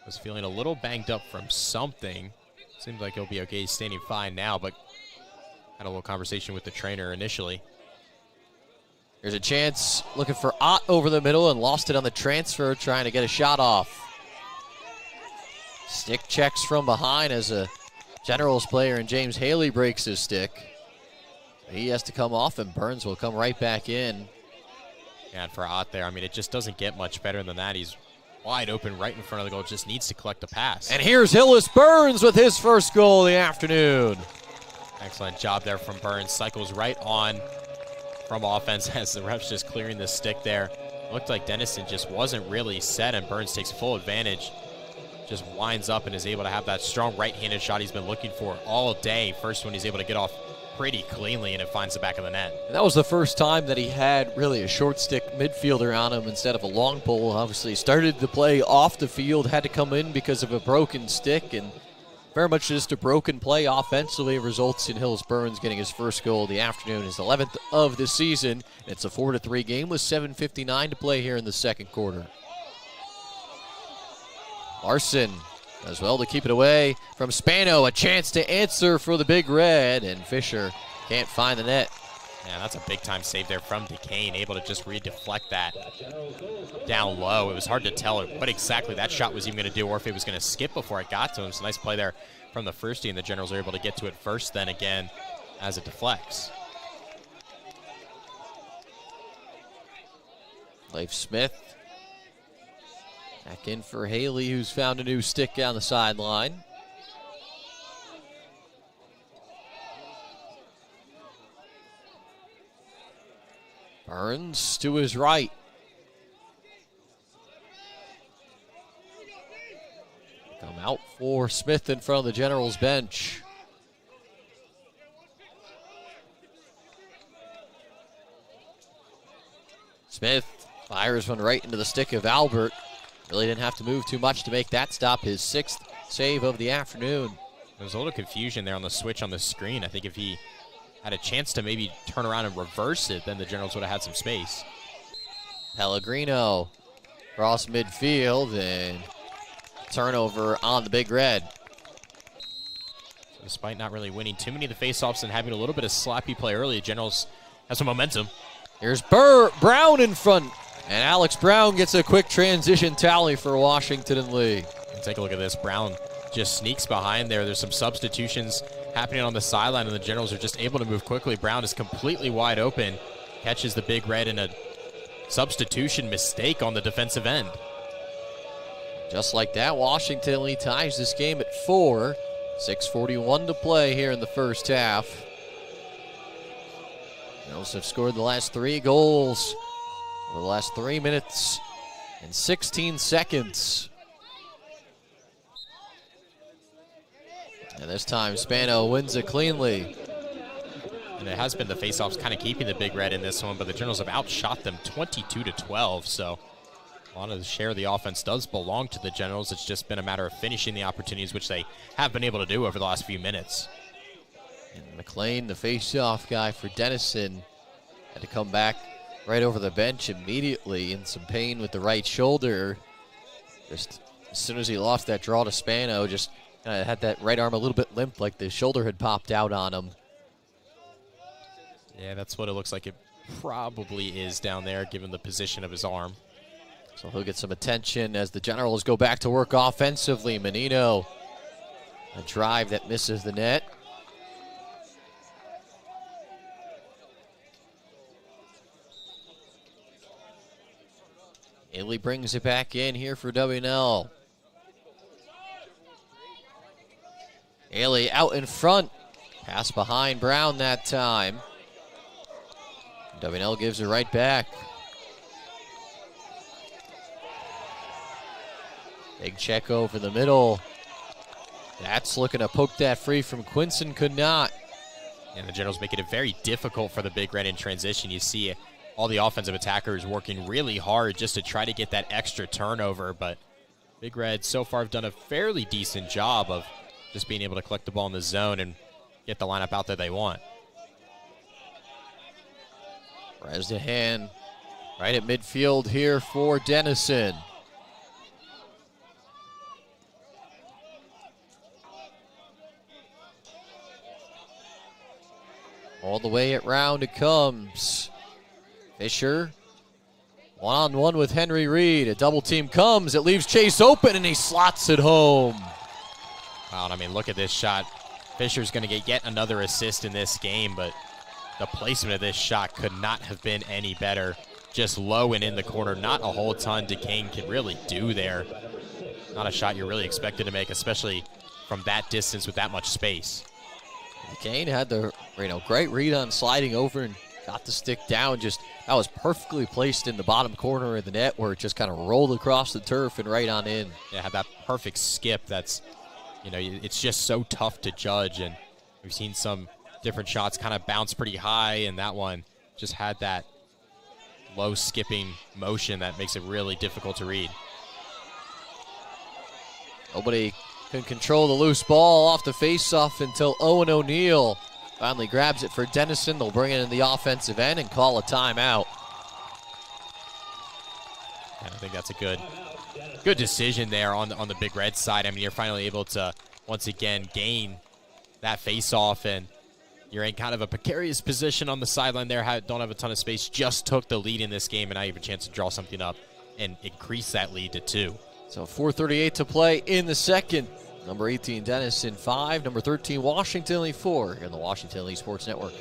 was feeling a little banged up from something. Seems like he'll be okay. He's standing fine now, but had a little conversation with the trainer initially. There's a chance looking for Ott over the middle and lost it on the transfer, trying to get a shot off. Stick checks from behind as a Generals player, and James Haley breaks his stick. He has to come off, and Burns will come right back in. Yeah, and for Ott there, I mean, it just doesn't get much better than that. He's wide open right in front of the goal, just needs to collect a pass. And here's Hillis Burns with his first goal of the afternoon. Excellent job there from Burns. Cycles right on from offense as the ref's just clearing the stick there. Looked like Denison just wasn't really set, and Burns takes full advantage. Just winds up and is able to have that strong right-handed shot he's been looking for all day. First one he's able to get off pretty cleanly, and it finds the back of the net. And that was the first time that he had really a short stick midfielder on him instead of a long pole. Obviously started the play off the field, had to come in because of a broken stick, and very much just a broken play offensively results in Hills Burns getting his first goal of the afternoon, his 11th of the season. It's a 4-3 game with 7:59 to play here in the second quarter. Larson does well to keep it away from Spano. A chance to answer for the Big Red, and Fisher can't find the net. Yeah, that's a big-time save there from Duquesne, able to just re-deflect that down low. It was hard to tell what exactly that shot was even going to do or if it was going to skip before it got to him. So nice play there from the first team. The Generals are able to get to it first then again as it deflects. Leif Smith back in for Haley, who's found a new stick down the sideline. Burns to his right. Come out for Smith in front of the Generals bench. Smith fires one right into the stick of Albert. Really didn't have to move too much to make that stop, his 6th save of the afternoon. There was a little confusion there on the switch on the screen. I think if he had a chance to maybe turn around and reverse it, then the Generals would have had some space. Pellegrino across midfield, and turnover on the Big Red. So despite not really winning too many of the faceoffs and having a little bit of sloppy play early, the Generals have some momentum. Here's Brown in front, and Alex Brown gets a quick transition tally for Washington and Lee. And take a look at this. Brown just sneaks behind there. There's some substitutions happening on the sideline, and the Generals are just able to move quickly. Brown is completely wide open, catches the Big Red in a substitution mistake on the defensive end. Just like that, Washington and Lee ties this game at 4. 6:41 to play here in the first half. Generals have scored the last 3 goals over the last 3 minutes and 16 seconds. And this time, Spano wins it cleanly. And it has been the faceoffs kind of keeping the Big Red in this one, but the Generals have outshot them 22-12, so a lot of the share of the offense does belong to the Generals. It's just been a matter of finishing the opportunities, which they have been able to do over the last few minutes. And McLean, the faceoff guy for Denison, had to come back right over the bench immediately in some pain with the right shoulder. Just as soon as he lost that draw to Spano, just kind of had that right arm a little bit limp, like the shoulder had popped out on him. Yeah, that's what it looks like it probably is down there, given the position of his arm. So he'll get some attention as the Generals go back to work offensively. Menino, a drive that misses the net. Haley brings it back in here for WNL. Haley out in front. Pass behind Brown that time. WNL gives it right back. Big check over the middle. That's looking to poke that free from Quinson, could not. And the Generals making it very difficult for the Big Red in transition. You see all the offensive attackers working really hard just to try to get that extra turnover, but Big Red so far have done a fairly decent job of just being able to collect the ball in the zone and get the lineup out that they want. Bresnahan right at midfield here for Denison. All the way around it comes. Fisher, one-on-one with Henry Reed. A double team comes. It leaves Chase open, and he slots it home. Wow, and I mean, look at this shot. Fisher's going to get yet another assist in this game, but the placement of this shot could not have been any better. Just low and in the corner. Not a whole ton Duquesne can really do there. Not a shot you're really expected to make, especially from that distance with that much space. Duquesne had the great read on sliding over and got the stick down. Just that was perfectly placed in the bottom corner of the net where it just kind of rolled across the turf and right on in. Yeah, had that perfect skip. That's, it's just so tough to judge. And we've seen some different shots kind of bounce pretty high, and that one just had that low skipping motion that makes it really difficult to read. Nobody can control the loose ball off the faceoff until Owen O'Neill finally grabs it for Denison. They'll bring it in the offensive end and call a timeout. And I think that's a good decision there on the Big Red side. I mean, you're finally able to once again gain that faceoff, and you're in kind of a precarious position on the sideline there. Don't have a ton of space. Just took the lead in this game, and now you have a chance to draw something up and increase that lead to 2. So 4:38 to play in the second. Number 18, Denison 5. Number 13, Washington Lee 4 here on the Washington Lee Sports Network.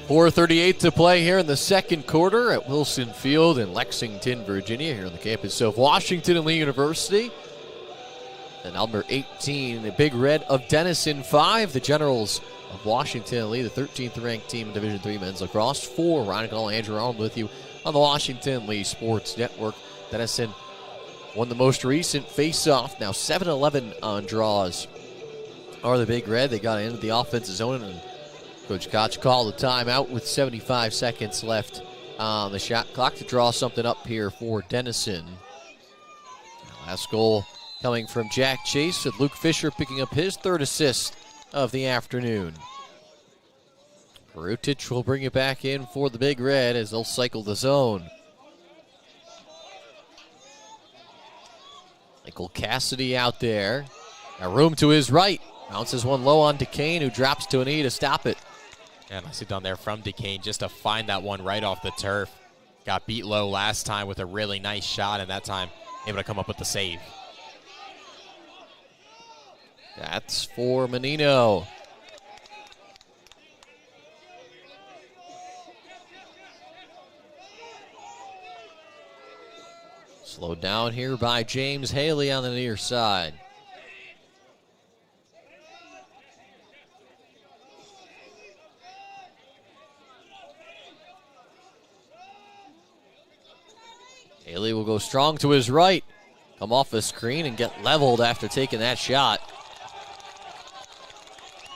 4:38 to play here in the second quarter at Wilson Field in Lexington, Virginia, here on the campus of Washington and Lee University. The number 18, the Big Red of Denison 5, the Generals of Washington and Lee, the 13th ranked team in Division III men's lacrosse. 4, Ryan Call, Andrew Arnold with you on the Washington Lee Sports Network. Denison won the most recent face-off, now 7-11 on draws are the Big Red. They got into the offensive zone, and Coach Koch called a timeout with 75 seconds left on the shot clock to draw something up here for Denison. Last goal coming from Jack Chase, with Luke Fisher picking up his third assist of the afternoon. Rutich will bring it back in for the Big Red as they'll cycle the zone. Michael Cassidy out there. Now room to his right. Bounces one low on DeCane, who drops to a knee to stop it. And nicely done there from DeCane just to find that one right off the turf. Got beat low last time with a really nice shot, and that time able to come up with the save. That's for Menino. Slowed down here by James Haley on the near side. Haley will go strong to his right, come off the screen and get leveled after taking that shot.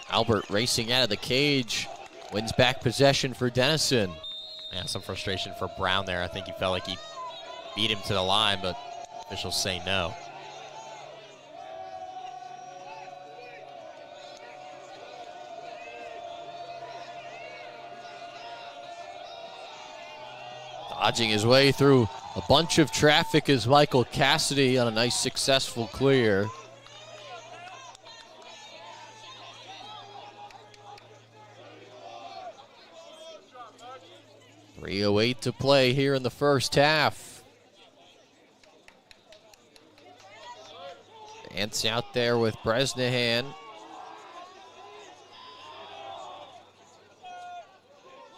Albert racing out of the cage, wins back possession for Denison. Yeah, some frustration for Brown there. I think he felt like he beat him to the line, but officials say no. Dodging his way through a bunch of traffic is Michael Cassidy on a nice successful clear. .308 to play here in the first half. Vance out there with Bresnahan.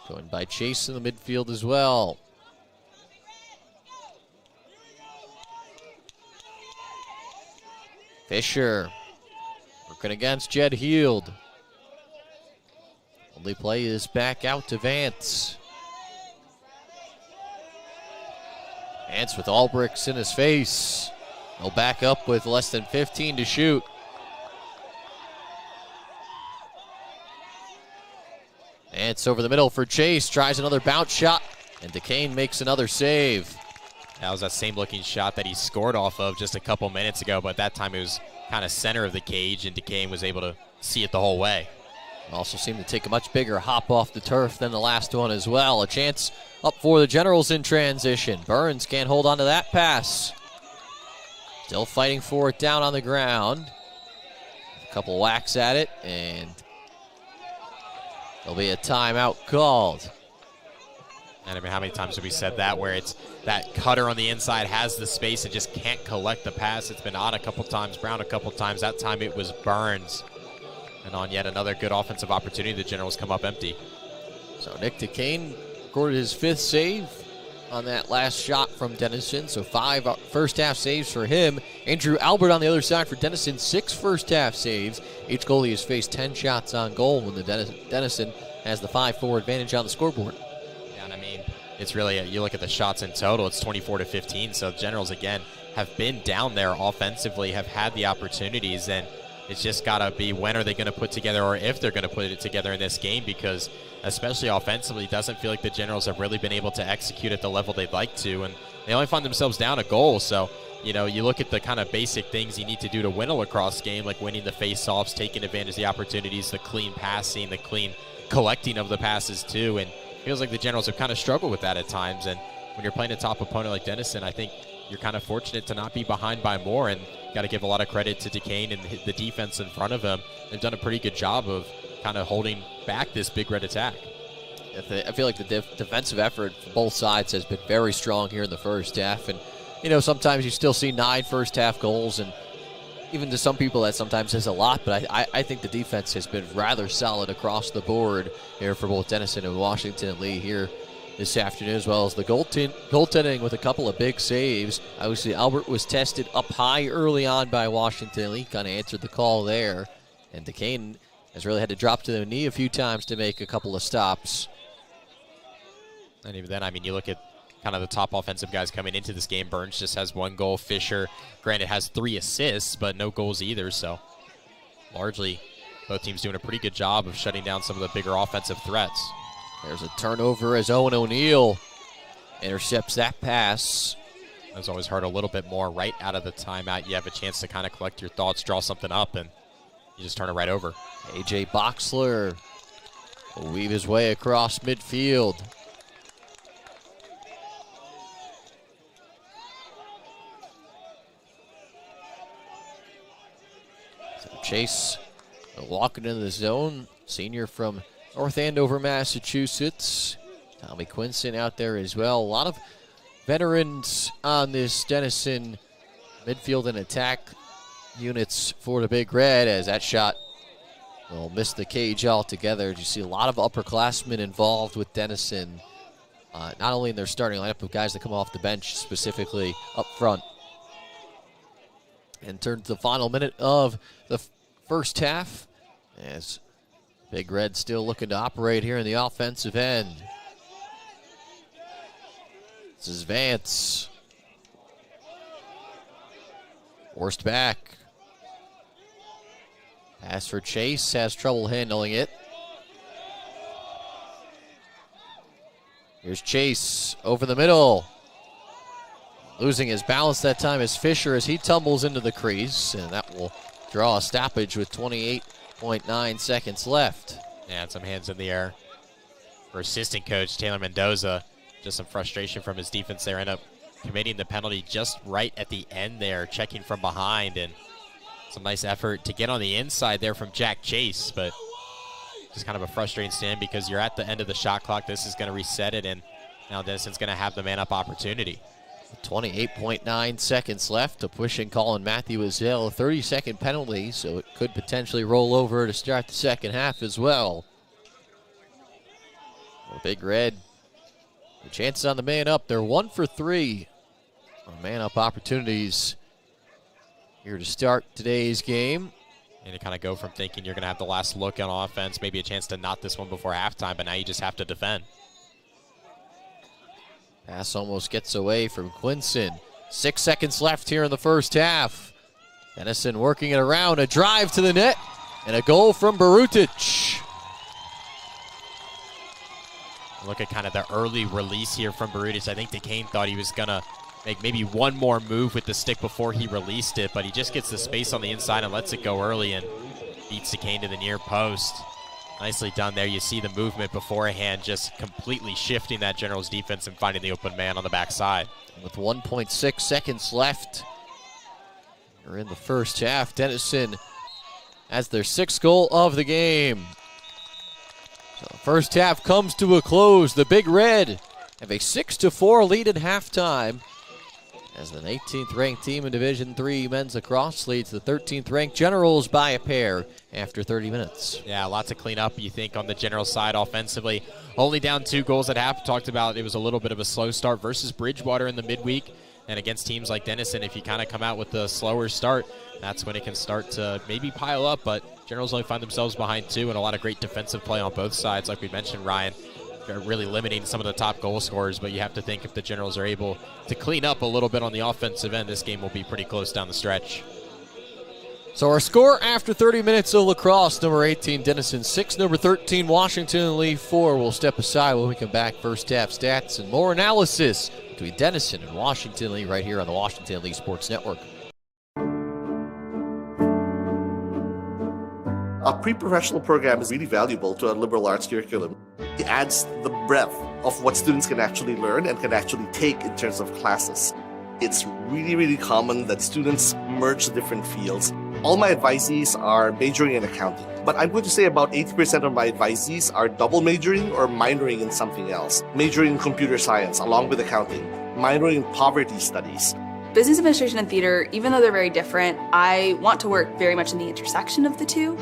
Joined by Chase in the midfield as well. Fisher working against Jed Heald. Only play is back out to Vance. Vance with Albricks in his face. He'll back up with less than 15 to shoot. Vance over the middle for Chase, tries another bounce shot, and DeCane makes another save. That was that same looking shot that he scored off of just a couple minutes ago, but that time it was kind of center of the cage, and DeCane was able to see it the whole way. Also seemed to take a much bigger hop off the turf than the last one as well. A chance up for the Generals in transition. Burns can't hold on to that pass. Still fighting for it down on the ground. A couple whacks at it, and there'll be a timeout called. And I mean, how many times have we said that, where it's that cutter on the inside has the space and just can't collect the pass? It's been Ott a couple times, Brown a couple times. That time it was Burns. And on yet another good offensive opportunity, the Generals come up empty. So Nick DeCane recorded his 5th save on that last shot from Denison. So 5 first half saves for him. Andrew Albert on the other side for Denison, 6 first half saves. Each goalie has faced 10 shots on goal when the Denison has the 5-4 advantage on the scoreboard. Yeah, and I mean, it's really, you look at the shots in total, it's 24-15. So Generals, again, have been down there offensively, have had the opportunities, and it's just got to be when are they going to put together, or if they're going to put it together in this game, because especially offensively, it doesn't feel like the Generals have really been able to execute at the level they'd like to, and they only find themselves down a goal. So, you know, you look at the kind of basic things you need to do to win a lacrosse game, like winning the face-offs, taking advantage of the opportunities, the clean passing, the clean collecting of the passes too, and it feels like the Generals have kind of struggled with that at times. And when you're playing a top opponent like Denison, I think you're kind of fortunate to not be behind by more, and got to give a lot of credit to DeCane and the defense in front of him. They've done a pretty good job of kind of holding back this Big Red attack. I feel like the defensive effort for both sides has been very strong here in the first half. And, you know, sometimes you still see 9 first half goals, and even to some people that sometimes is a lot, but I think the defense has been rather solid across the board here for both Denison and Washington and Lee here this afternoon, as well as the goaltending with a couple of big saves. Obviously, Albert was tested up high early on by Washington. Lee kind of answered the call there, and DeCane has really had to drop to the knee a few times to make a couple of stops. And even then, I mean, you look at kind of the top offensive guys coming into this game. Burns just has 1 goal. Fisher, granted, has 3 assists, but no goals either. So largely, both teams doing a pretty good job of shutting down some of the bigger offensive threats. There's a turnover as Owen O'Neill intercepts that pass. That's always hurt a little bit more right out of the timeout. You have a chance to kind of collect your thoughts, draw something up, and you just turn it right over. A.J. Boxler will weave his way across midfield. So Chase walking into the zone, senior from North Andover, Massachusetts. Tommy Quinson out there as well. A lot of veterans on this Denison midfield and attack units for the Big Red, as that shot will miss the cage altogether. You see a lot of upperclassmen involved with Denison, not only in their starting lineup, but guys that come off the bench, specifically up front. And turn to the final minute of the first half, as Big Red still looking to operate here in the offensive end. This is Vance. Forced back. Pass for Chase, has trouble handling it. Here's Chase over the middle. Losing his balance that time is Fisher as he tumbles into the crease, and that will draw a stoppage with 28.9 seconds left. Yeah, and some hands in the air for assistant coach Taylor Mendoza. Just some frustration from his defense there. End up committing the penalty just right at the end there, checking from behind, and some nice effort to get on the inside there from Jack Chase, but just kind of a frustrating stand because you're at the end of the shot clock. This is going to reset it, and now Denison's going to have the man-up opportunity. 28.9 seconds left to push and call on Matthew Azell. A 30-second penalty, so it could potentially roll over to start the second half as well. The Big Red, the chances on the man-up. They're 1 for 3 on man-up opportunities here to start today's game. And to kind of go from thinking you're going to have the last look on offense, maybe a chance to knot this one before halftime, but now you just have to defend. Pass almost gets away from Quinson. 6 seconds left here in the first half. Denison working it around. A drive to the net and a goal from Barutic. Look at kind of the early release here from Barutis. I think DeCane thought he was going to make maybe one more move with the stick before he released it, but he just gets the space on the inside and lets it go early and beats DeCane to the near post. Nicely done there. You see the movement beforehand, just completely shifting that Generals defense and finding the open man on the backside. With 1.6 seconds left, we're in the first half. Denison has their 6th goal of the game. So the first half comes to a close. The Big Red have a 6-4 lead at halftime, as the 18th ranked team in Division III men's lacrosse leads the 13th ranked Generals by a pair after 30 minutes. Yeah, a lot to clean up, you think, on the General side offensively. Only down 2 goals at half. Talked about it was a little bit of a slow start versus Bridgewater in the midweek. And against teams like Denison, if you kind of come out with a slower start, that's when it can start to maybe pile up. But Generals only find themselves behind 2, and a lot of great defensive play on both sides. Like we mentioned, Ryan, they're really limiting some of the top goal scorers, but you have to think if the Generals are able to clean up a little bit on the offensive end, this game will be pretty close down the stretch. So our score after 30 minutes of lacrosse, number 18 Denison 6, number 13 Washington Lee 4. We'll step aside when we come back. First half stats and more analysis between Denison and Washington Lee right here on the Washington Lee Sports Network. A pre-professional program is really valuable to a liberal arts curriculum. It adds the breadth of what students can actually learn and can actually take in terms of classes. It's really, really common that students merge different fields. All my advisees are majoring in accounting, but I'm going to say about 80% of my advisees are double majoring or minoring in something else. Majoring in computer science along with accounting, minoring in poverty studies. Business administration and theater, even though they're very different, I want to work very much in the intersection of the two.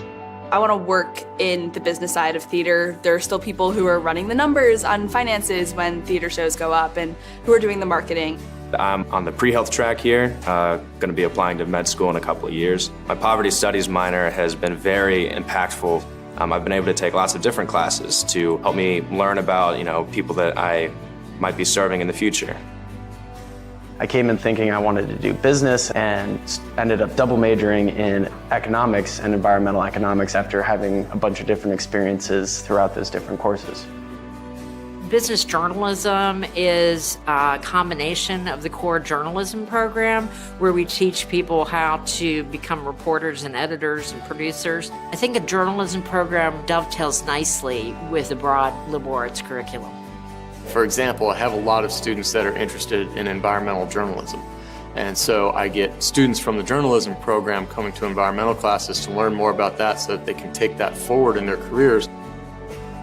I want to work in the business side of theater. There are still people who are running the numbers on finances when theater shows go up and who are doing the marketing. I'm on the pre-health track here, going to be applying to med school in a couple of years. My poverty studies minor has been very impactful. I've been able to take lots of different classes to help me learn about, people that I might be serving in the future. I came in thinking I wanted to do business and ended up double majoring in economics and environmental economics after having a bunch of different experiences throughout those different courses. Business journalism is a combination of the core journalism program where we teach people how to become reporters and editors and producers. I think a journalism program dovetails nicely with the broad liberal arts curriculum. For example, I have a lot of students that are interested in environmental journalism. And so I get students from the journalism program coming to environmental classes to learn more about that so that they can take that forward in their careers.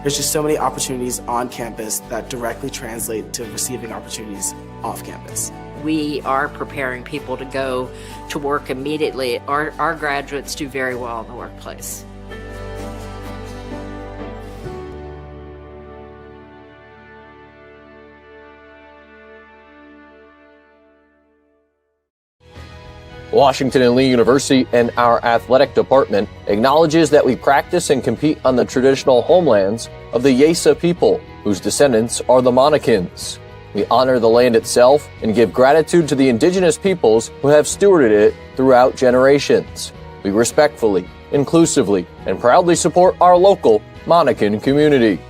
There's just so many opportunities on campus that directly translate to receiving opportunities off campus. We are preparing people to go to work immediately. Our graduates do very well in the workplace. Washington and Lee University and our athletic department acknowledges that we practice and compete on the traditional homelands of the Yesa people, whose descendants are the Monacans. We honor the land itself and give gratitude to the indigenous peoples who have stewarded it throughout generations. We respectfully, inclusively, and proudly support our local Monacan community.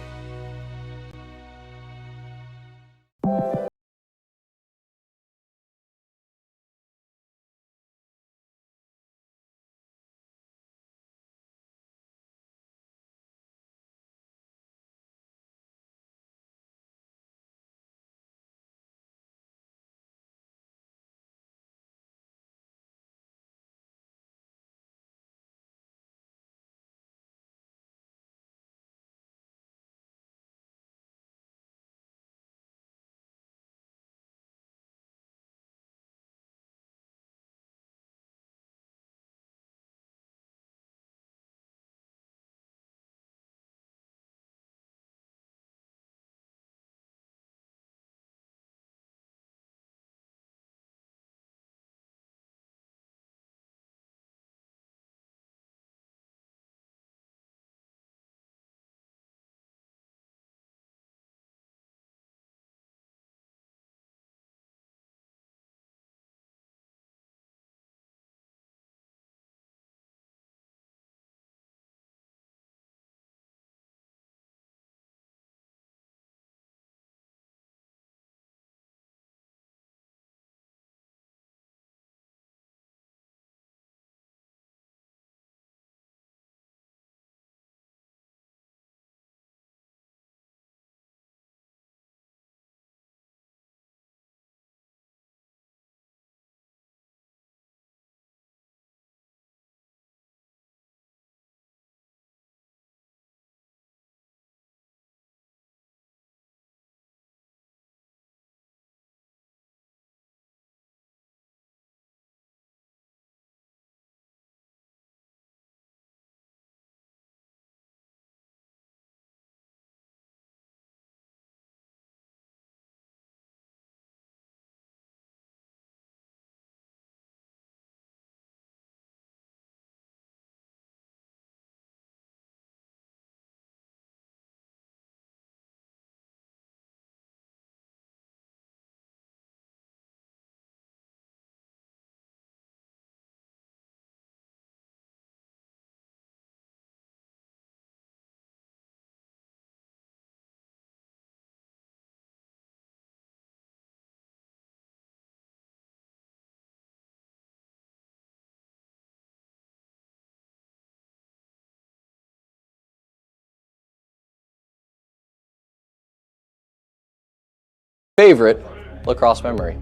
favorite lacrosse memory?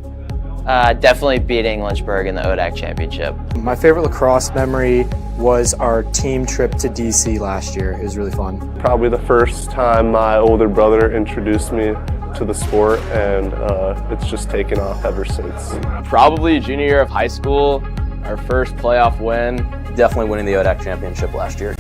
Definitely beating Lynchburg in the ODAC championship. My favorite lacrosse memory was our team trip to DC last year. It was really fun. Probably the first time my older brother introduced me to the sport, and it's just taken off ever since. Probably junior year of high school, our first playoff win. Definitely winning the ODAC championship last year.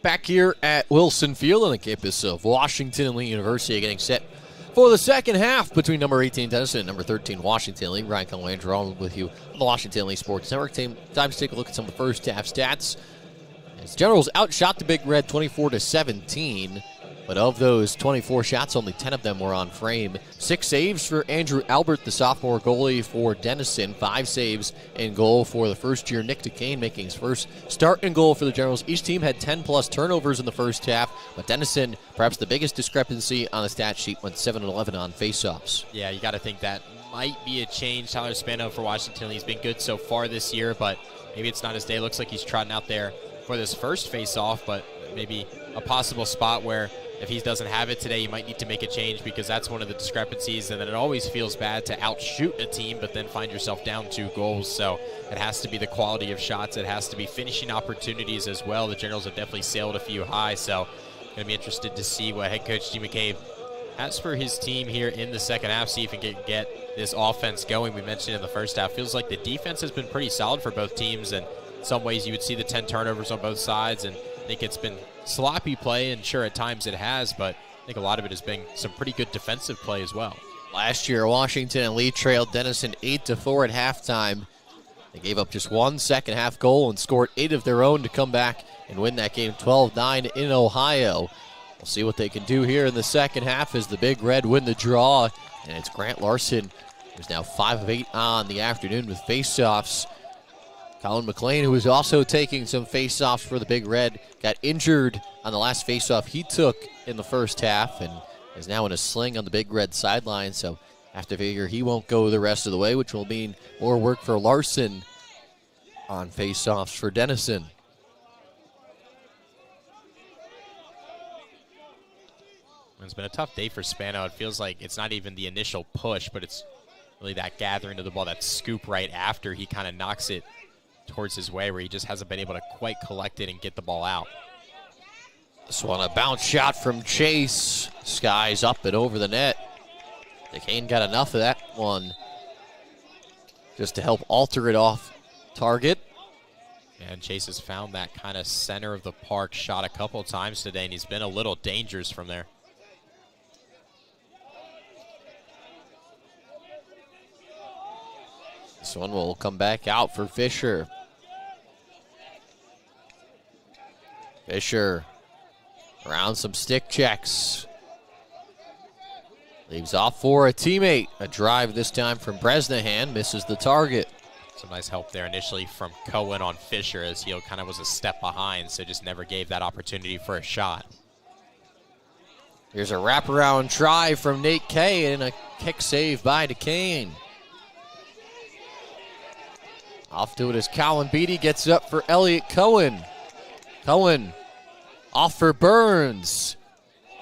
Back here at Wilson Field on the campus of Washington and Lee University, getting set for the second half between number 18 Denison and number 13 Washington Lee. Ryan Conway on with you on the Washington Lee Sports Network. Time to take a look at some of the first half stats. As Generals outshot the Big Red 24-17, but of those 24 shots, only 10 of them were on frame. 6 saves for Andrew Albert, the sophomore goalie for Denison. 5 saves in goal for the first-year Nick DeCane, making his first start in goal for the Generals. Each team had 10-plus turnovers in the first half, but Denison, perhaps the biggest discrepancy on the stat sheet, went 7-11 on faceoffs. Yeah, you got to think that might be a change. Tyler Spano for Washington, he's been good so far this year, but maybe it's not his day. Looks like he's trotting out there for this first faceoff, but maybe a possible spot where if he doesn't have it today, you might need to make a change, because that's one of the discrepancies. And then it always feels bad to outshoot a team, but then find yourself down 2 goals. So it has to be the quality of shots. It has to be finishing opportunities as well. The Generals have definitely sailed a few high. So going to be interested to see what head coach G. McCabe has for his team here in the second half. See if he can get this offense going. We mentioned in the first half, feels like the defense has been pretty solid for both teams. And In some ways, you would see the 10 turnovers on both sides, and I think it's been sloppy play, and sure, at times it has, but I think a lot of it has been some pretty good defensive play as well. Last year, Washington and Lee trailed Denison 8-4 at halftime. They gave up just one second-half goal and scored 8 of their own to come back and win that game 12-9 in Ohio. We'll see what they can do here in the second half as the Big Red win the draw. And it's Grant Larson, who's now 5 of 8 on the afternoon with faceoffs. Colin McLean, who was also taking some faceoffs for the Big Red, got injured on the last faceoff he took in the first half and is now in a sling on the Big Red sideline. So have to figure he won't go the rest of the way, which will mean more work for Larson on faceoffs for Denison. It's been a tough day for Spano. It feels like it's not even the initial push, but it's really that gathering of the ball, that scoop right after he kind of knocks it towards his way, where he just hasn't been able to quite collect it and get the ball out. This one, a bounce shot from Chase. Skies up and over the net. DeCane got enough of that one just to help alter it off target. And Chase has found that kind of center of the park shot a couple times today, and he's been a little dangerous from there. This one will come back out for Fisher. Fisher around some stick checks. Leaves off for a teammate. A drive this time from Bresnahan. Misses the target. Some nice help there initially from Cohen on Fisher, as he kind of was a step behind, so just never gave that opportunity for a shot. Here's a wraparound try from Nate Kay and a kick save by DeCane. Off to it as Colin Beatty gets it up for Elliott Cohen. Cohen off for Burns.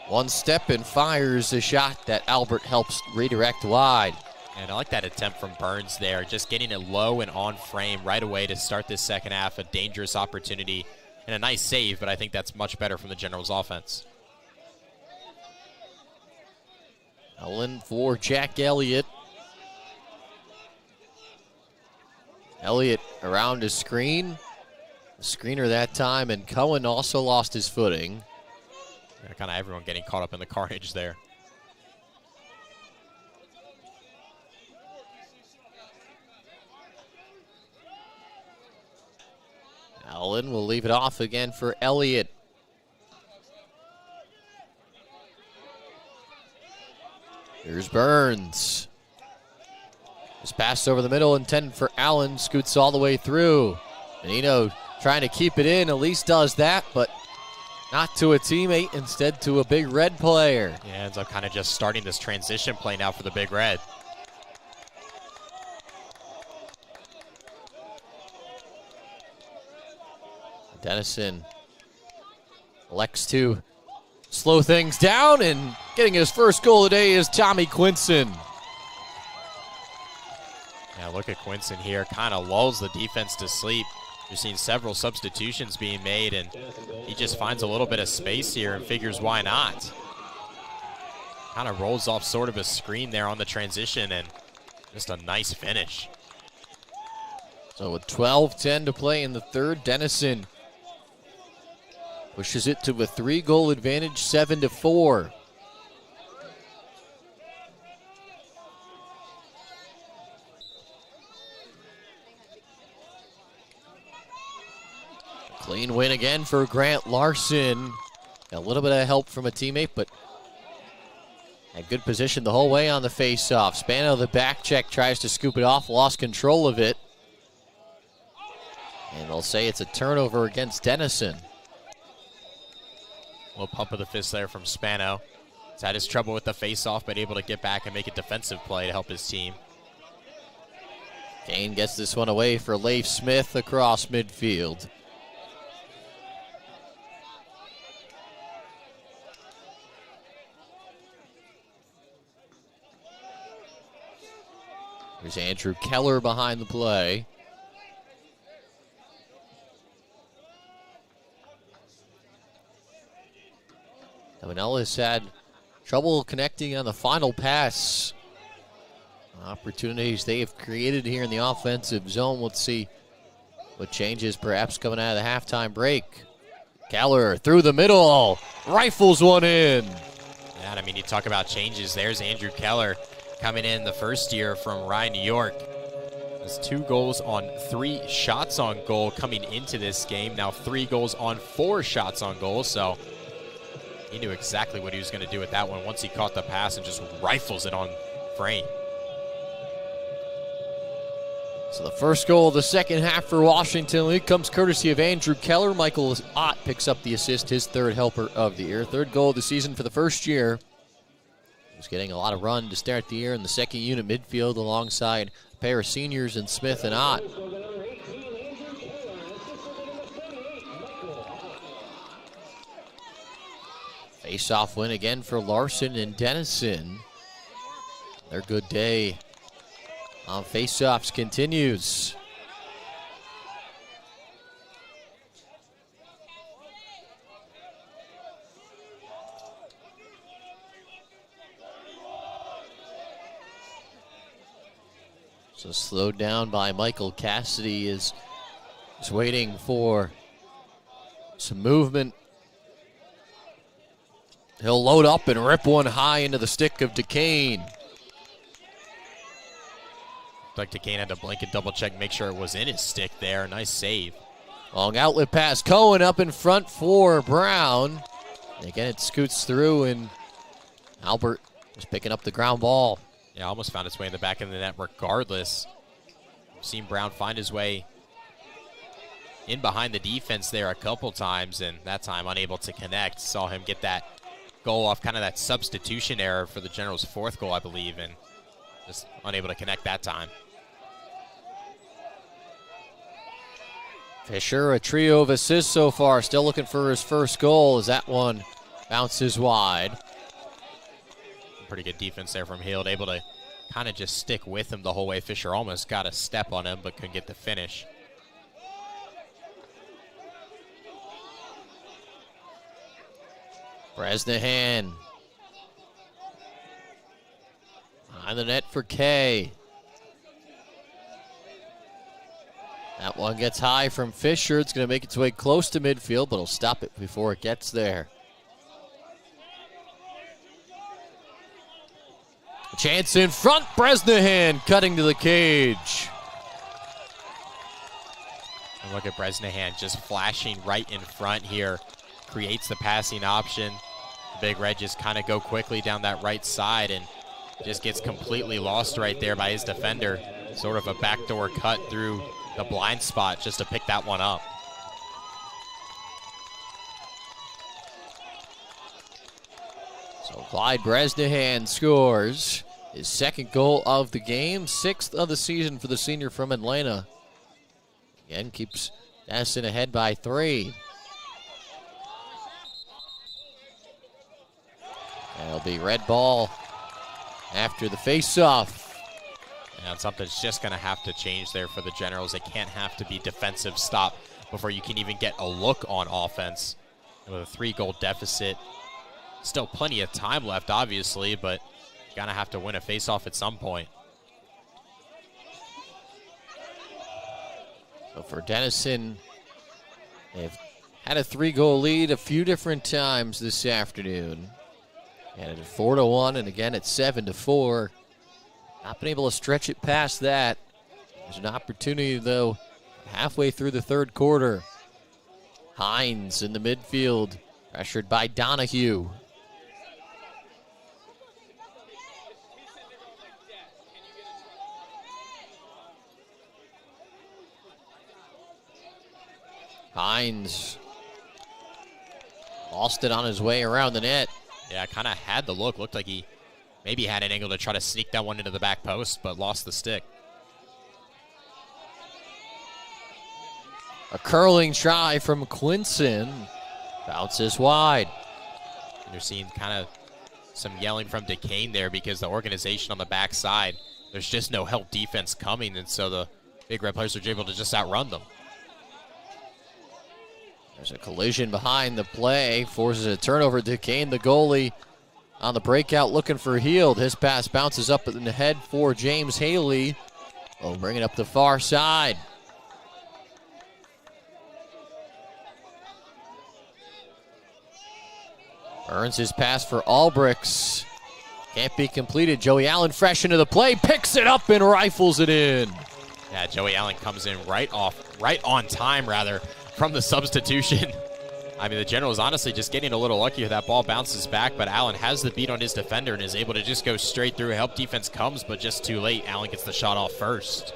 One step and fires a shot that Albert helps redirect wide. And I like that attempt from Burns there, just getting it low and on frame right away to start this second half. A dangerous opportunity and a nice save, but I think that's much better from the Generals offense. Ellen for Jack Elliott. Elliott around his screen. The screener that time, and Cohen also lost his footing. Yeah, kind of everyone getting caught up in the carnage there. Allen will leave it off again for Elliott. Here's Burns. Just passed over the middle, intended for Allen. Scoots all the way through. Menino trying to keep it in, at least does that, but not to a teammate, instead to a Big Red player. Yeah, ends up kind of just starting this transition play now for the Big Red. Denison elects to slow things down, and getting his first goal today is Tommy Quinson. Yeah, look at Quinson here. Kind of lulls the defense to sleep. You're seeing several substitutions being made, and he just finds a little bit of space here and figures why not. Kind of rolls off sort of a screen there on the transition, and just a nice finish. So with 12:10 to play in the third, Denison pushes it to a 3-goal advantage, 7-4. Clean win again for Grant Larson. A little bit of help from a teammate, but had good position the whole way on the face-off. Spano, the back check, tries to scoop it off, lost control of it. And they'll say it's a turnover against Denison. A little pump of the fist there from Spano. He's had his trouble with the face-off, but able to get back and make a defensive play to help his team. Kane gets this one away for Leif Smith across midfield. There's Andrew Keller behind the play. Manella has had trouble connecting on the final pass. Opportunities they have created here in the offensive zone. Let's see with changes perhaps coming out of the halftime break. Keller through the middle, rifles one in. Yeah, and I mean, you talk about changes. There's Andrew Keller coming in the first year from Rye, New York. Has 2 goals on 3 shots on goal coming into this game. Now 3 goals on 4 shots on goal, so he knew exactly what he was going to do with that one once he caught the pass and just rifles it on frame. So the first goal of the second half for Washington Lee comes courtesy of Andrew Keller. Michael Ott picks up the assist, his 3rd helper of the year. 3rd goal of the season for the first year. He was getting a lot of run to start the year in the second unit midfield alongside a pair of seniors in Smith and Ott. Face-off win again for Larson and Denison. Their good day on face-offs continues. So slowed down by Michael Cassidy is waiting for some movement. He'll load up and rip one high into the stick of DeCane. Like DeCane had to blink and double check, make sure it was in his stick there. Nice save. Long outlet pass. Cohen up in front for Brown. And again, it scoots through, and Albert just picking up the ground ball. Yeah, almost found its way in the back of the net regardless. We've seen Brown find his way in behind the defense there a couple times, and that time unable to connect. Saw him get that goal off kind of that substitution error for the Generals' 4th goal, I believe, and just unable to connect that time. Fisher, a trio of assists so far, still looking for his first goal as that one bounces wide. Pretty good defense there from Hield, able to kind of just stick with him the whole way. Fisher almost got a step on him, but couldn't get the finish. Bresnahan. Behind the net for Kay. That one gets high from Fisher. It's going to make its way close to midfield, but it'll stop it before it gets there. Chance in front. Bresnahan cutting to the cage. And look at Bresnahan just flashing right in front here. Creates the passing option. The Big Red just kind of go quickly down that right side and just gets completely lost right there by his defender. Sort of a backdoor cut through the blind spot just to pick that one up. So Clyde Bresnahan scores his 2nd goal of the game, 6th of the season for the senior from Atlanta. Again, keeps Denison ahead by 3. That'll be red ball after the face-off. And something's just going to have to change there for the Generals. It can't have to be defensive stop before you can even get a look on offense. And with a 3-goal deficit, still plenty of time left, obviously, but you're going to have to win a face-off at some point. So for Denison, they've had a 3-goal lead a few different times this afternoon. And at 4-1, and again at 7-4. Not been able to stretch it past that. There's an opportunity, though, halfway through the 3rd quarter. Hines in the midfield, pressured by Donahue. Hines lost it on his way around the net. Yeah, kind of had the look. Looked like he maybe had an angle to try to sneak that one into the back post, but lost the stick. A curling try from Quinson. Bounces wide. And you're seeing kind of some yelling from DeCane there because the organization on the backside, there's just no help defense coming, and so the Big Red players are able to just outrun them. There's a collision behind the play, forces a turnover. DeCane, the goalie, on the breakout looking for Heald. His pass bounces up in the head for James Haley. Oh, bring it up the far side. Earns his pass for Albricks. Can't be completed. Joey Allen fresh into the play, picks it up and rifles it in. Yeah, Joey Allen comes in right on time from the substitution. I mean, the Generals honestly just getting a little lucky. That ball bounces back, but Allen has the beat on his defender and is able to just go straight through. Help defense comes, but just too late. Allen gets the shot off first.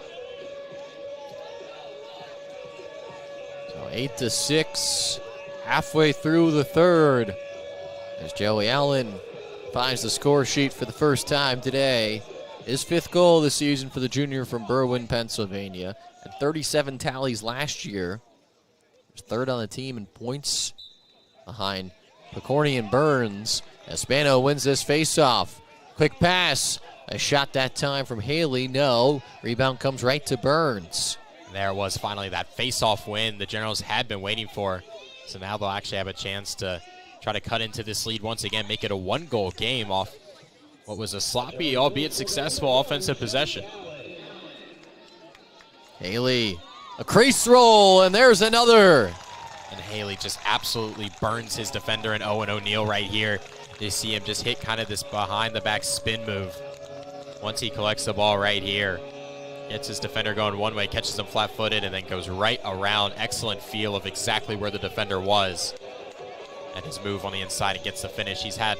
So 8-6, halfway through the third, as Joey Allen finds the score sheet for the first time today. His 5th goal of the season for the junior from Berwyn, Pennsylvania. Had 37 tallies last year. He's 3rd on the team in points behind Picorni and Burns. Espano wins this faceoff. Quick pass. A shot that time from Haley. No. Rebound comes right to Burns. And there was finally that face-off win the Generals had been waiting for. So now they'll actually have a chance to try to cut into this lead once again, make it a 1-goal game off what was a sloppy, albeit successful, offensive possession. Haley, a crease roll, and there's another. And Haley just absolutely burns his defender in Owen O'Neal right here. You see him just hit kind of this behind-the-back spin move. Once he collects the ball right here, gets his defender going one way, catches him flat-footed, and then goes right around. Excellent feel of exactly where the defender was. And his move on the inside and gets the finish. He's had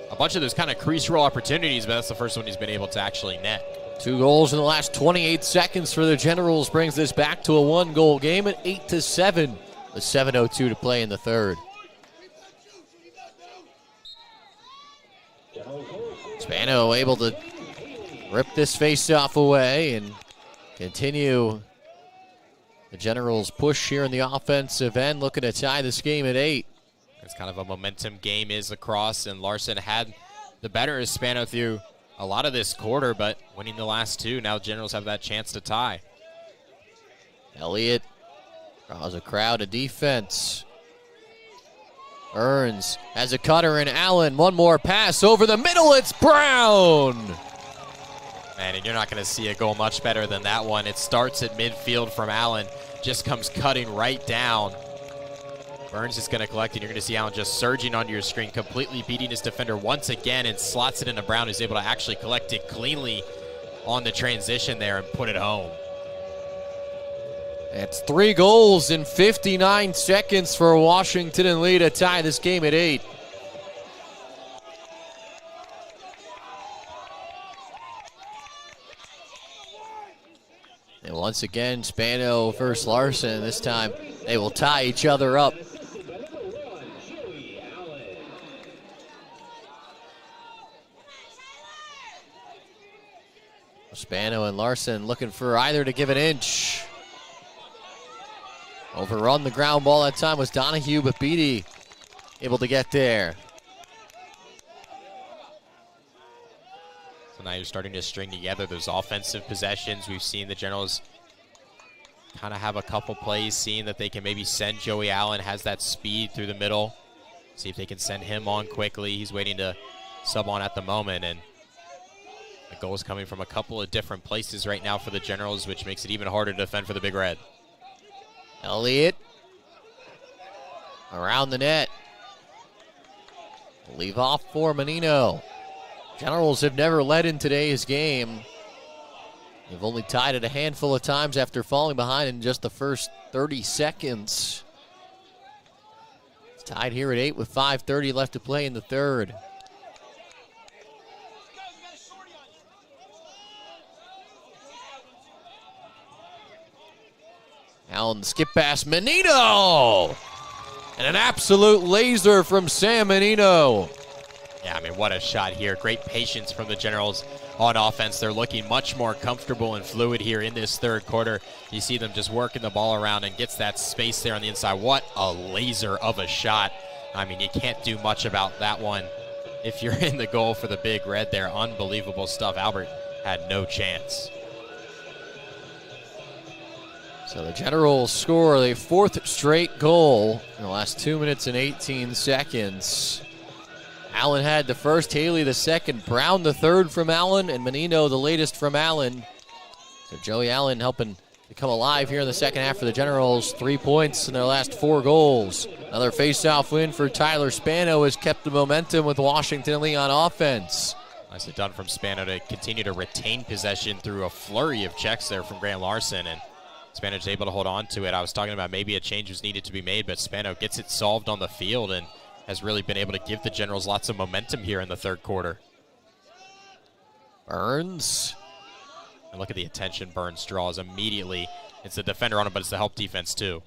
a bunch of those kind of crease roll opportunities, but that's the first one he's been able to actually net. 2 goals in the last 28 seconds for the Generals brings this back to a 1-goal game at 8-7 with 7:02 to play in the third. Spano able to rip this faceoff away and continue the Generals' push here in the offensive end, looking to tie this game at 8. It's kind of a momentum game is Lacrosse, and Larson had the better as Spano through a lot of this quarter, but winning the last 2, now Generals have that chance to tie. Elliott draws a crowd of defense. Earns has a cutter in Allen. One more pass over the middle. It's Brown. Man, and you're not going to see a goal much better than that one. It starts at midfield from Allen, just comes cutting right down. Burns is going to collect, and you're going to see Allen just surging onto your screen, completely beating his defender once again, and slots it into Brown, who's able to actually collect it cleanly on the transition there and put it home. It's 3 goals in 59 seconds for Washington and Lee to tie this game at 8. And once again, Spano versus Larson. This time they will tie each other up. Spano and Larson looking for either to give an inch. Overrun the ground ball that time was Donahue, but Beatty able to get there. So now you're starting to string together those offensive possessions. We've seen the Generals kind of have a couple plays, seeing that they can maybe send Joey Allen, has that speed through the middle. See if they can send him on quickly. He's waiting to sub on at the moment, and the goal is coming from a couple of different places right now for the Generals, which makes it even harder to defend for the Big Red. Elliott around the net. Leave off for Menino. Generals have never led in today's game. They've only tied it a handful of times after falling behind in just the first 30 seconds. It's tied here at 8 with 5:30 left to play in the third. Allen skip pass, Menino! And an absolute laser from Sam Menino. Yeah, I mean, what a shot here. Great patience from the Generals on offense. They're looking much more comfortable and fluid here in this third quarter. You see them just working the ball around and gets that space there on the inside. What a laser of a shot. I mean, you can't do much about that one if you're in the goal for the Big Red there. Unbelievable stuff. Albert had no chance. So the Generals score their 4th straight goal in the last 2 minutes and 18 seconds. Allen had the first, Haley the second, Brown the third from Allen, and Menino the latest from Allen. So Joey Allen helping to come alive here in the second half for the Generals. 3 points in their last 4 goals. Another face-off win for Tyler Spano has kept the momentum with Washington Lee on offense. Nicely done from Spano to continue to retain possession through a flurry of checks there from Grant Larson, and Spano is able to hold on to it. I was talking about maybe a change was needed to be made, but Spano gets it solved on the field and has really been able to give the Generals lots of momentum here in the third quarter. Burns. And look at the attention Burns draws immediately. It's the defender on him, but it's the help defense too.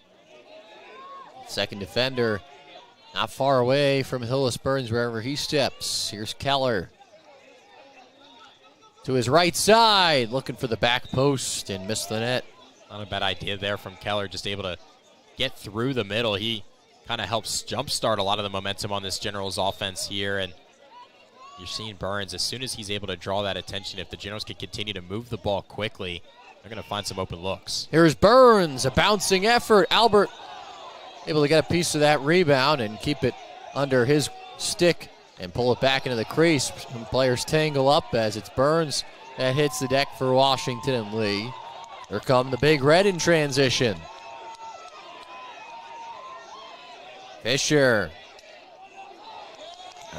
Second defender not far away from Hillis Burns wherever he steps. Here's Keller. To his right side, looking for the back post and missed the net. Not a bad idea there from Keller, just able to get through the middle. He kind of helps jumpstart a lot of the momentum on this Generals offense here, and you're seeing Burns, as soon as he's able to draw that attention, if the Generals can continue to move the ball quickly, they're going to find some open looks. Here's Burns, a bouncing effort. Albert able to get a piece of that rebound and keep it under his stick and pull it back into the crease. Some players tangle up as it's Burns that hits the deck for Washington and Lee. Here come the Big Red in transition. Fisher.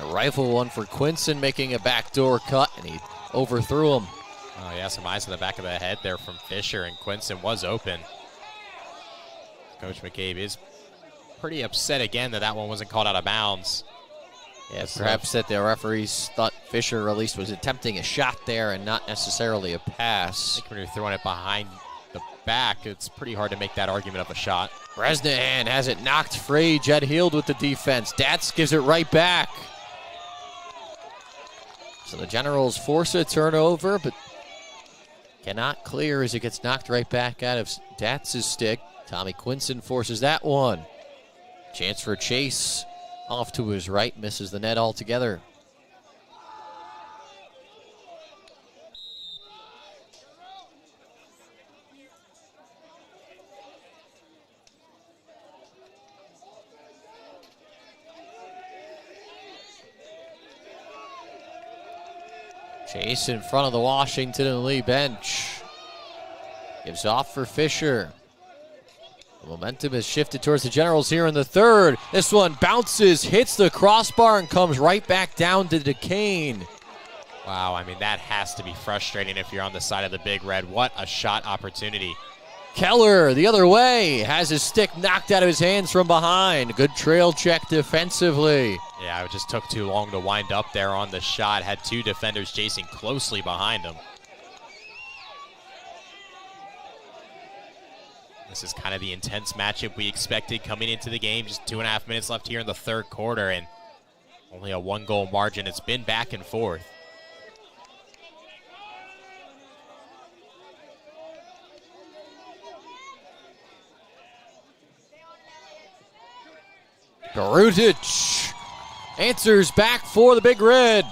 A rifle one for Quinson, making a backdoor cut, and he overthrew him. Oh, yeah, some eyes in the back of the head there from Fisher, and Quinson was open. Coach McCabe is pretty upset again that one wasn't called out of bounds. Yeah, perhaps that the referees thought Fisher at least was attempting a shot there and not necessarily a pass. I think when you're throwing it behind the back, it's pretty hard to make that argument of a shot. Bresnahan has it knocked free. Jed Heald with the defense. Datz gives it right back. So the Generals force a turnover, but cannot clear as it gets knocked right back out of Datz's stick. Tommy Quinson forces that one. Chance for Chase. Off to his right, misses the net altogether. Chase in front of the Washington and Lee bench. Gives off for Fisher. The momentum has shifted towards the Generals here in the third. This one bounces, hits the crossbar, and comes right back down to DeCane. Wow, I mean, that has to be frustrating if you're on the side of the Big Red. What a shot opportunity. Keller, the other way, has his stick knocked out of his hands from behind. Good trail check defensively. Yeah, it just took too long to wind up there on the shot. Had two defenders chasing closely behind him. This is kind of the intense matchup we expected coming into the game. Just 2.5 minutes left here in the third quarter, and only a 1-goal margin. It's been back and forth. Barutic answers back for the Big Red.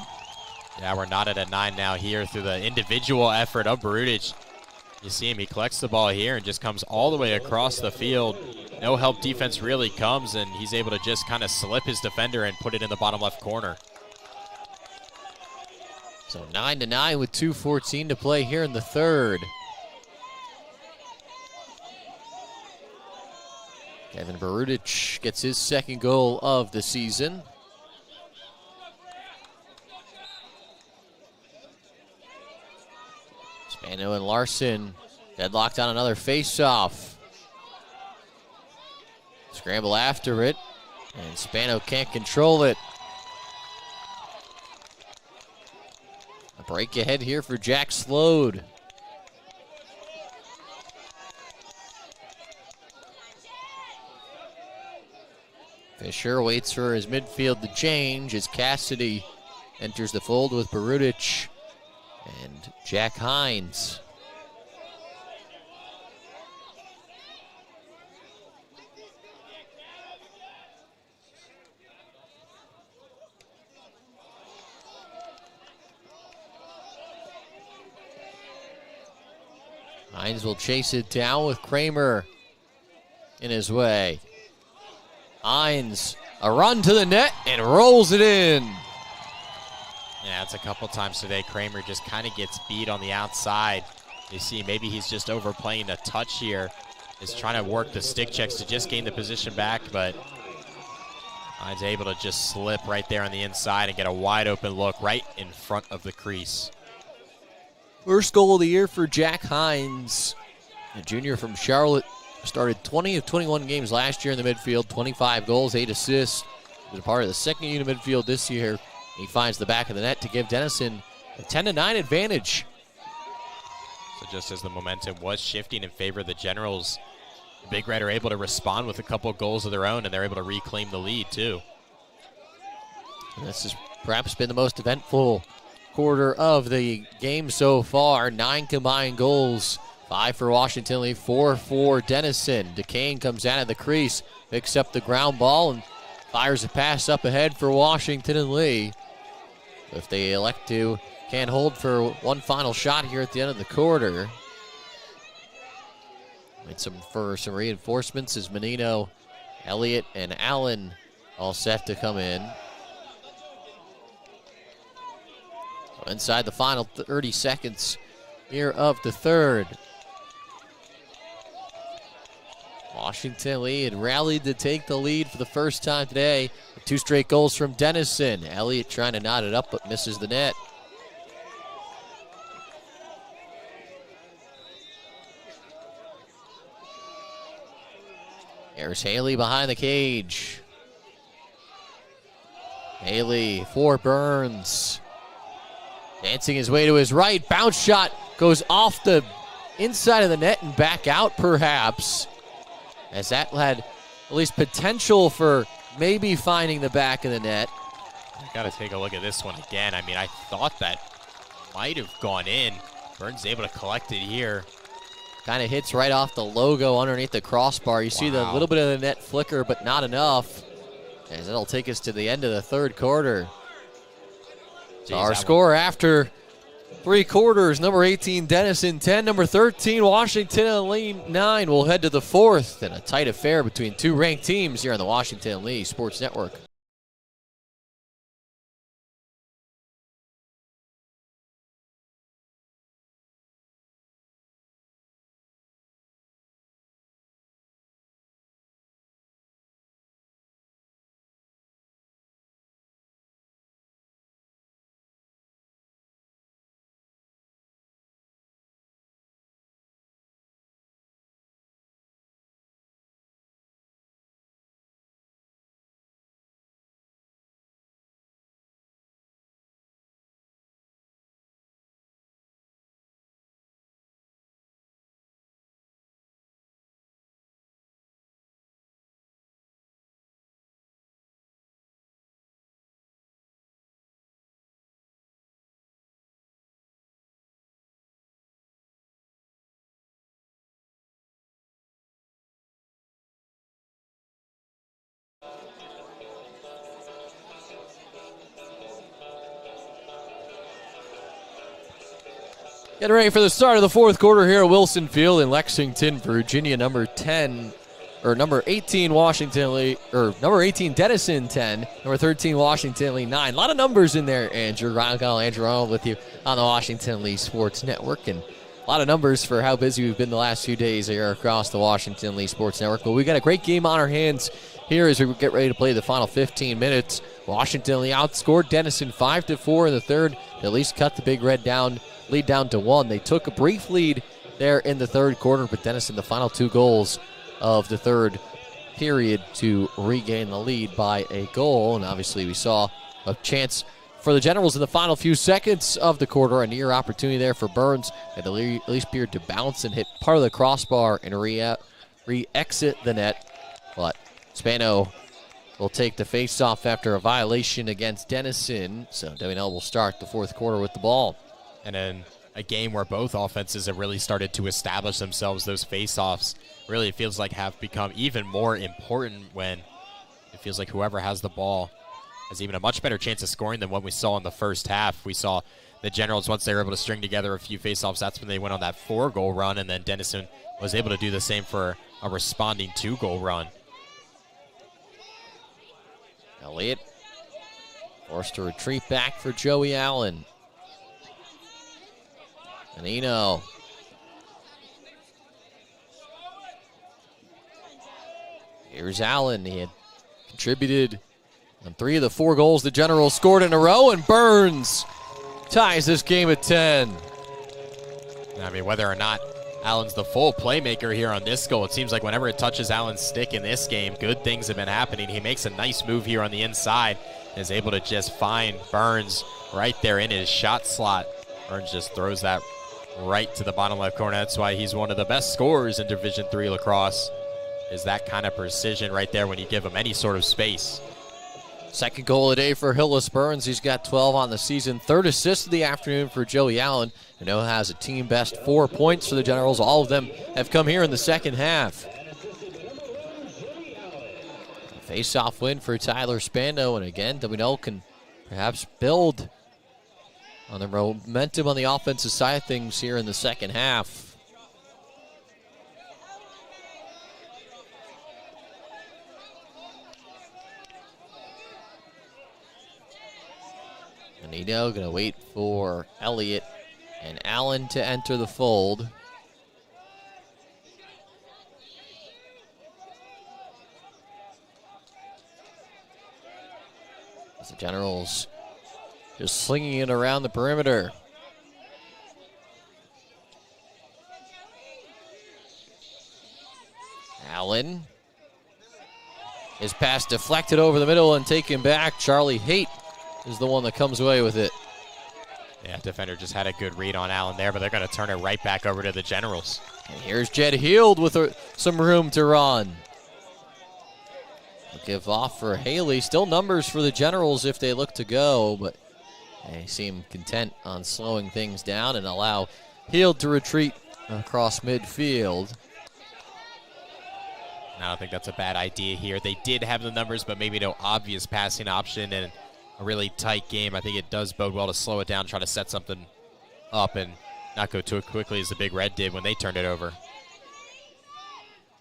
Yeah, we're not at a 9 now here through the individual effort of Barutic. You see him, he collects the ball here and just comes all the way across the field. No help defense really comes, and he's able to just kind of slip his defender and put it in the bottom left corner. So 9-9 with 2:14 to play here in the third. Kevin Barutic gets his second goal of the season. Spano and Larson deadlocked on another face-off. Scramble after it, and Spano can't control it. A break ahead here for Jack Slode. Fisher waits for his midfield to change as Cassidy enters the fold with Barutic and Jack Hines. Hines will chase it down with Kramer in his way. Hines, a run to the net and rolls it in. Yeah, it's a couple times today. Kramer just kind of gets beat on the outside. You see, maybe he's just overplaying a touch here. Is trying to work the stick checks to just gain the position back, but Hines able to just slip right there on the inside and get a wide open look right in front of the crease. First goal of the year for Jack Hines, a junior from Charlotte. Started 20 of 21 games last year in the midfield, 25 goals, 8 assists. He was a part of the second unit midfield this year. He finds the back of the net to give Denison a 10-9 advantage. So just as the momentum was shifting in favor of the Generals, the Big Red are able to respond with a couple of goals of their own, and they're able to reclaim the lead too. And this has perhaps been the most eventful quarter of the game so far. 9 combined goals, 5 for Washington Lee, 4 for Denison. DeCane comes out of the crease, picks up the ground ball, and fires a pass up ahead for Washington and Lee. If they elect to, can't hold for one final shot here at the end of the quarter. Wait some reinforcements as Menino, Elliott, and Allen all set to come in. So inside the final 30 seconds here of the third. Washington Lee had rallied to take the lead for the first time today. 2 straight goals from Denison. Elliott trying to knot it up but misses the net. Here's Haley behind the cage. Haley for Burns. Dancing his way to his right. Bounce shot goes off the inside of the net and back out perhaps. As that had at least potential for maybe finding the back of the net. I got to take a look at this one again. I mean, I thought that might have gone in. Burns able to collect it here. Kind of hits right off the logo underneath the crossbar. You see the little bit of the net flicker, but not enough. As it'll take us to the end of the third quarter. So our score after 3 quarters, number 18 Denison 10, number 13 Washington and Lee 9. We'll head to the fourth and a tight affair between 2 ranked teams here on the Washington and Lee Sports Network. Getting ready for the start of the fourth quarter here at Wilson Field in Lexington, Virginia. Number 18 Washington Lee, or number 18 Denison 10, number 13 Washington Lee 9. A lot of numbers in there. Andrew Arnold with you on the Washington Lee Sports Network, and a lot of numbers for how busy we've been the last few days here across the Washington Lee Sports Network. But we got a great game on our hands here as we get ready to play the final 15 minutes. Washington Lee outscored Denison 5-4 in the third to at least cut the Big Red lead down to 1. They took a brief lead there in the third quarter, but Denison, the final 2 goals of the third period to regain the lead by a goal. And obviously we saw a chance for the Generals in the final few seconds of the quarter, a near opportunity there for Burns. Had at least appeared to bounce and hit part of the crossbar and re-exit the net. But Spano will take the face-off after a violation against Denison. So W&L will start the fourth quarter with the ball. And in a game where both offenses have really started to establish themselves, those face-offs really, it feels like, have become even more important when it feels like whoever has the ball has even a much better chance of scoring than what we saw in the first half. We saw the Generals, once they were able to string together a few face-offs, that's when they went on that 4-goal run, and then Denison was able to do the same for a responding 2-goal run. Elliott forced to retreat back for Joey Allen. Menino Here's Allen. He had contributed on 3 of the 4 goals the Generals scored in a row, and Burns ties this game at 10. I mean, whether or not Allen's the full playmaker here on this goal, it seems like whenever it touches Allen's stick in this game, good things have been happening. He makes a nice move here on the inside and is able to just find Burns right there in his shot slot. Burns just throws that right to the bottom left corner. That's why he's one of the best scorers in Division III lacrosse, is that kind of precision right there when you give him any sort of space. Second goal of the day for Hillis Burns. He's got 12 on the season. Third assist of the afternoon for Joey Allen, who now has a team best 4 points for the Generals. All of them have come here in the second half. Face-off win for Tyler Spando, and again, WNL can perhaps build on the momentum on the offensive side of things here in the second half. Anito going to wait for Elliott and Allen to enter the fold. As the Generals just slinging it around the perimeter. Allen. His pass deflected over the middle and taken back. Charlie Haight is the one that comes away with it. Yeah, defender just had a good read on Allen there, but they're going to turn it right back over to the Generals. And here's Jed Heald with some room to run. They'll give off for Haley. Still numbers for the Generals if they look to go, but they seem content on slowing things down and allow Heald to retreat across midfield. I don't think that's a bad idea here. They did have the numbers, but maybe no obvious passing option, and a really tight game. I think it does bode well to slow it down, try to set something up and not go too quickly as the Big Red did when they turned it over.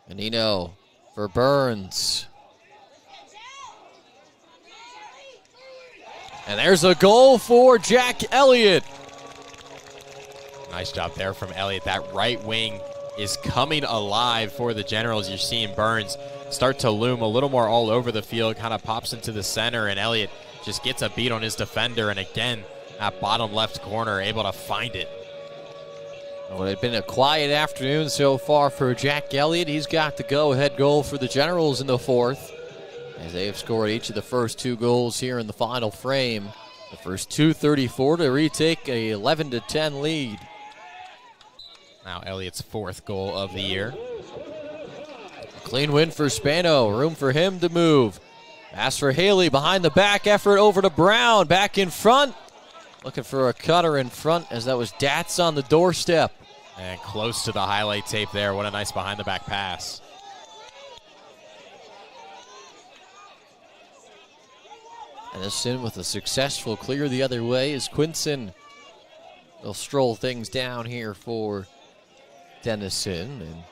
Menino for Burns. And there's a goal for Jack Elliott. Nice job there from Elliott. That right wing is coming alive for the Generals. You're seeing Burns start to loom a little more all over the field, kind of pops into the center, and Elliott just gets a beat on his defender, and again, that bottom left corner, able to find it. Well, it had been a quiet afternoon so far for Jack Elliott. He's got the go-ahead goal for the Generals in the fourth, as they have scored each of the first 2 goals here in the final frame. The first 2:34 to retake a 11-10 lead. Now Elliott's 4th goal of the year. Clean win for Spano. Room for him to move. Pass for Haley, behind the back, effort over to Brown, back in front. Looking for a cutter in front, as that was Dats on the doorstep. And close to the highlight tape there. What a nice behind the back pass. Denison with a successful clear the other way as Quinson will stroll things down here for Denison. And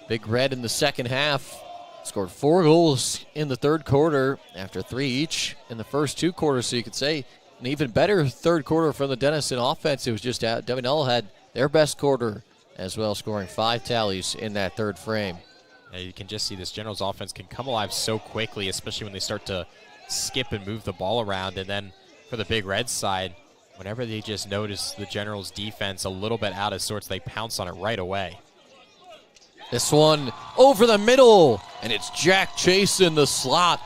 Big Red in the second half scored 4 goals in the third quarter after 3 each in the first 2 quarters. So you could say an even better third quarter from the Denison offense. It was just out. WNL had their best quarter as well, scoring 5 tallies in that third frame. Yeah, you can just see this Generals offense can come alive so quickly, especially when they start to skip and move the ball around. And then for the Big Red side, whenever they just notice the Generals defense a little bit out of sorts, they pounce on it right away. This one over the middle, and it's Jack Chase in the slot.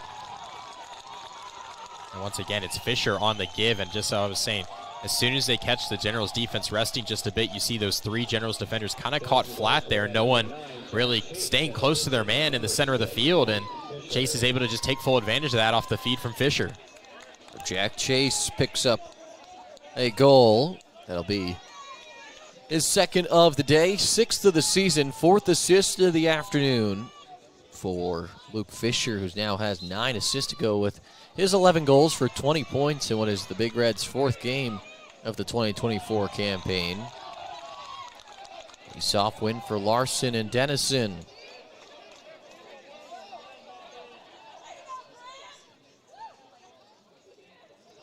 And once again, it's Fisher on the give, and just so I was saying, as soon as they catch the Generals defense resting just a bit, you see those 3 Generals defenders kind of caught flat there. No one really staying close to their man in the center of the field, and Chase is able to just take full advantage of that off the feed from Fisher. Jack Chase picks up a goal. That'll be his 2nd of the day, 6th of the season, 4th assist of the afternoon for Luke Fisher, who now has 9 assists to go with his 11 goals for 20 points in what is the Big Red's 4th game of the 2024 campaign. A soft win for Larson and Denison.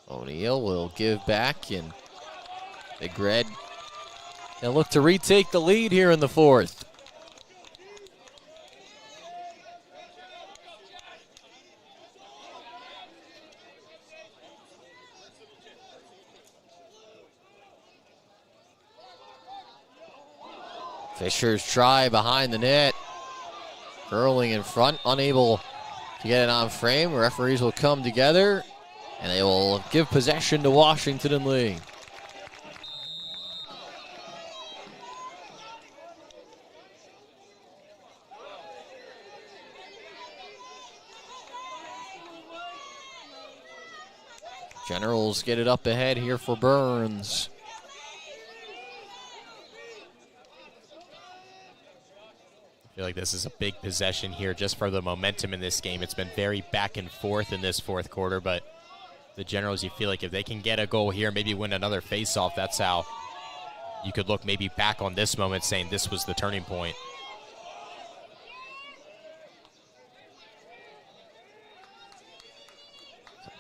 O'Neal will give back, and Big Red they'll look to retake the lead here in the 4th. Fisher's try behind the net. Curling in front, unable to get it on frame. Referees will come together, and they will give possession to Washington and Lee. Generals get it up ahead here for Burns. I feel like this is a big possession here just for the momentum in this game. It's been very back and forth in this fourth quarter, but the Generals, you feel like if they can get a goal here, maybe win another faceoff, that's how you could look maybe back on this moment saying this was the turning point.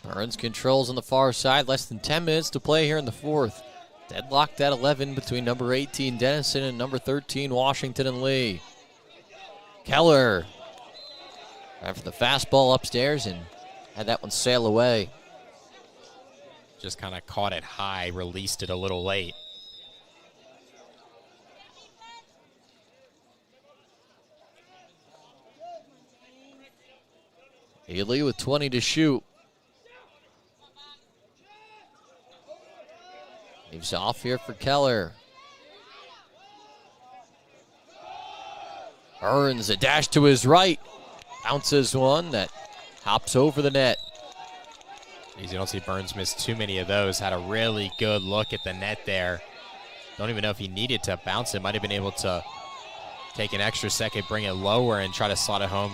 Burns controls on the far side. Less than 10 minutes to play here in the fourth. Deadlocked at 11 between number 18 Denison and number 13 Washington and Lee. Keller after the fastball upstairs and had that one sail away. Just kind of caught it high, released it a little late. Ely with 20 to shoot. Leaves off here for Keller. Burns, a dash to his right. Bounces one that hops over the net. You don't see Burns miss too many of those. Had a really good look at the net there. Don't even know if he needed to bounce it. Might have been able to take an extra second, bring it lower, and try to slot it home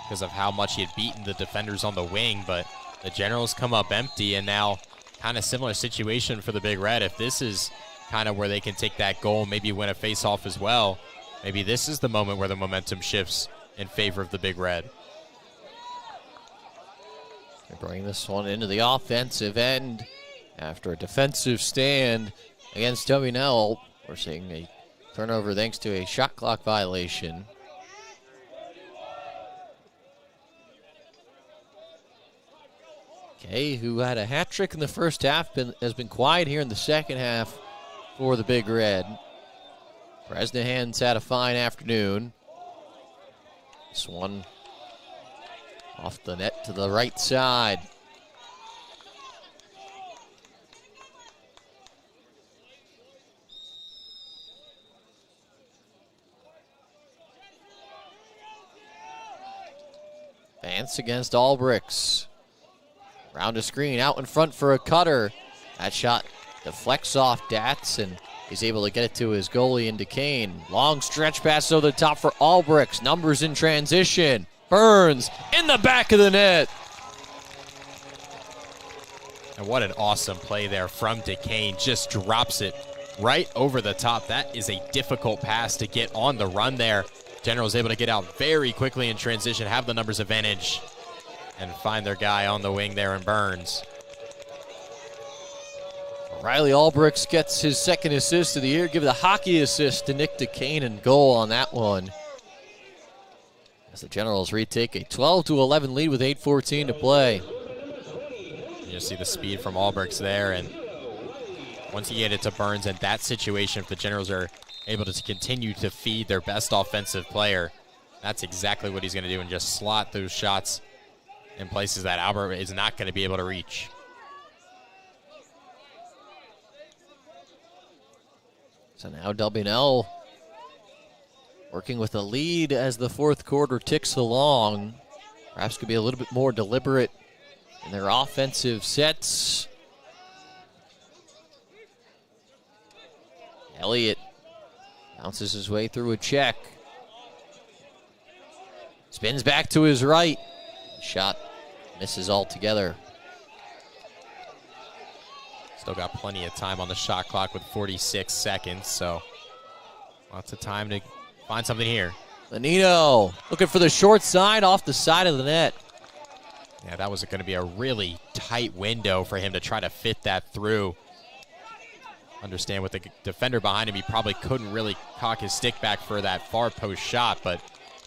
because of how much he had beaten the defenders on the wing. But the Generals come up empty, and now kind of similar situation for the Big Red. If this is kind of where they can take that goal, maybe win a face-off as well, maybe this is the moment where the momentum shifts in favor of the Big Red. They bring this one into the offensive end after a defensive stand against WNL. We're seeing a turnover thanks to a shot clock violation. Kay, who had a hat trick in the first half, has been quiet here in the second half for the Big Red. Bresnahan's had a fine afternoon. This one off the net to the right side. Vance against Albricks. Round a screen, out in front for a cutter. That shot deflects off Dats, and he's able to get it to his goalie in Duquesne. Long stretch pass over the top for Albricks. Numbers in transition. Burns in the back of the net. And what an awesome play there from Duquesne. Just drops it right over the top. That is a difficult pass to get on the run there. General's able to get out very quickly in transition, have the numbers advantage, and find their guy on the wing there in Burns. Riley Albricks gets his second assist of the year. Give the hockey assist to Nick Duquesne and goal on that one. As the Generals retake a 12-11 lead with 8:14 to play. You see the speed from Albricks there, and once you get it to Burns in that situation, if the Generals are able to continue to feed their best offensive player, that's exactly what he's going to do, and just slot those shots in places that Albert is not going to be able to reach. So now WNL working with a lead as the fourth quarter ticks along. Perhaps could be a little bit more deliberate in their offensive sets. Elliott bounces his way through a check. Spins back to his right. Shot misses altogether. Still got plenty of time on the shot clock with 46 seconds, so lots of time to find something here. Menino looking for the short side off the side of the net. Yeah, that was going to be a really tight window for him to try to fit that through. Understand with the defender behind him, he probably couldn't really cock his stick back for that far post shot, but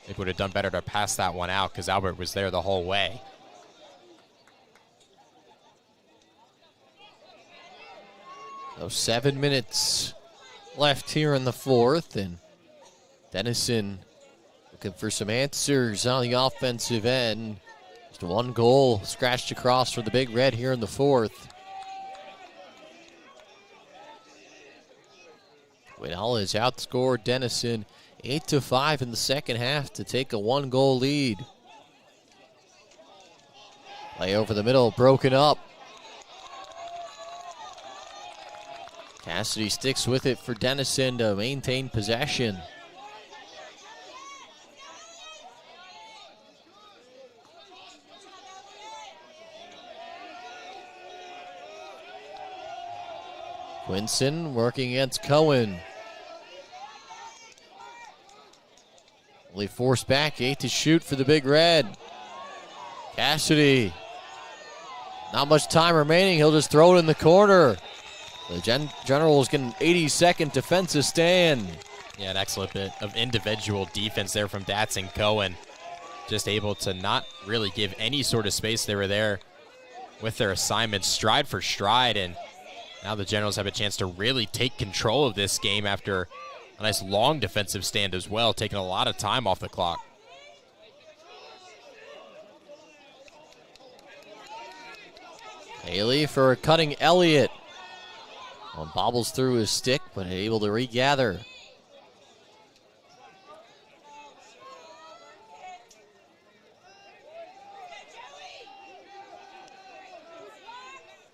they would have done better to pass that one out because Albert was there the whole way. So 7 minutes left here in the fourth, and Denison looking for some answers on the offensive end. Just one goal scratched across for the Big Red here in the fourth. Guinala has outscored Denison 8-5 in the second half to take a 1-goal lead. Play over the middle, broken up. Cassidy sticks with it for Denison to maintain possession. Quinson working against Cohen. Only forced back, 8 to shoot for the Big Red. Cassidy. Not much time remaining. He'll just throw it in the corner. The Generals get an 80-second defensive stand. Yeah, an excellent bit of individual defense there from Datsun Cohen. Just able to not really give any sort of space. They were there with their assignments stride for stride, and now the Generals have a chance to really take control of this game after a nice long defensive stand as well, taking a lot of time off the clock. Haley for cutting Elliott. Well, bobbles through his stick, but able to regather.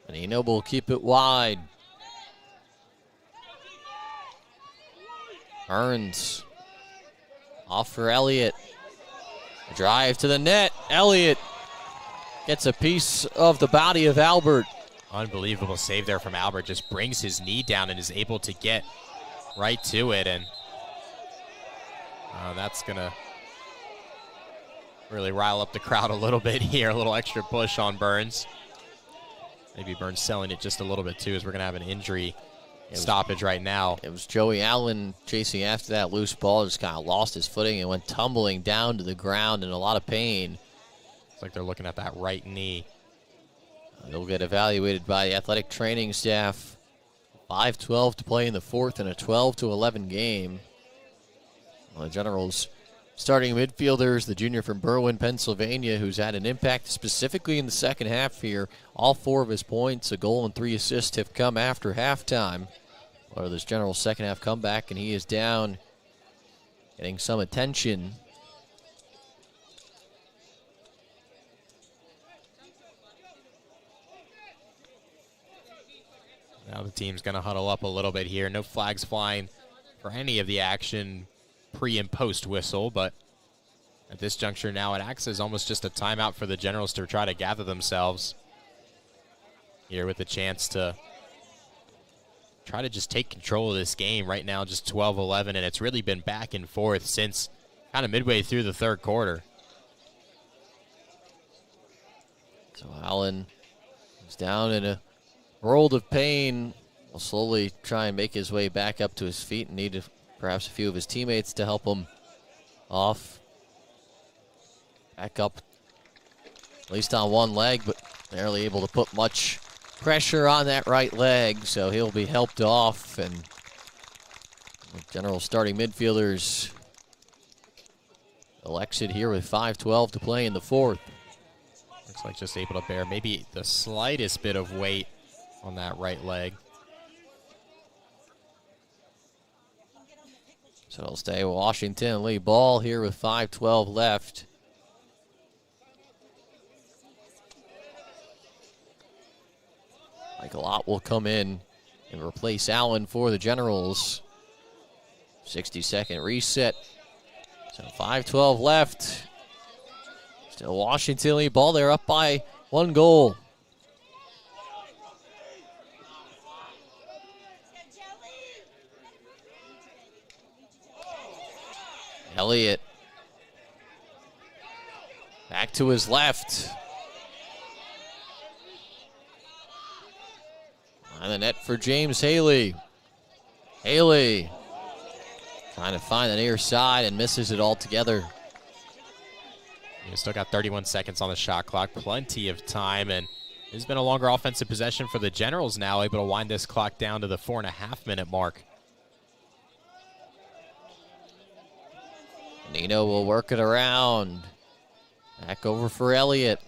Menino will keep it wide. Burns off for Elliott. A drive to the net. Elliott gets a piece of the body of Albert. Unbelievable save there from Albert. Just brings his knee down and is able to get right to it. And that's going to really rile up the crowd a little bit here. A little extra push on Burns. Maybe Burns selling it just a little bit too, as we're going to have an injury stoppage right now. It was Joey Allen chasing after that loose ball. Just kind of lost his footing and went tumbling down to the ground in a lot of pain. It's like they're looking at that right knee. He'll get evaluated by the athletic training staff. 5:12 to play in the fourth in a 12-11 game. Well, the Generals starting midfielders, the junior from Berwyn, Pennsylvania, who's had an impact specifically in the second half here. All 4 of his points, a goal and 3 assists, have come after halftime. Or this Generals second half comeback, and he is down, getting some attention. Now the team's going to huddle up a little bit here. No flags flying for any of the action pre and post whistle, but at this juncture now it acts as almost just a timeout for the Generals to try to gather themselves here with a chance to try to just take control of this game. Right now just 12-11, and it's really been back and forth since kind of midway through the third quarter. So Allen is down in a world of pain. Will slowly try and make his way back up to his feet and need perhaps a few of his teammates to help him off. Back up, at least on one leg, but barely able to put much pressure on that right leg, so he'll be helped off. And General starting midfielders elected here with 5:12 to play in the fourth. Looks like just able to bear maybe the slightest bit of weight on that right leg. So it'll stay Washington lead ball here with 5:12 left. Michael Ott will come in and replace Allen for the Generals. 60-second reset. So 5:12 left. Still Washington lead ball. They're up by 1 goal. Elliott back to his left. On the net for James Haley. Haley trying to find the near side and misses it altogether. You still got 31 seconds on the shot clock. Plenty of time, and it's been a longer offensive possession for the Generals now, able to wind this clock down to the 4.5-minute mark. Nino will work it around. Back over for Elliott.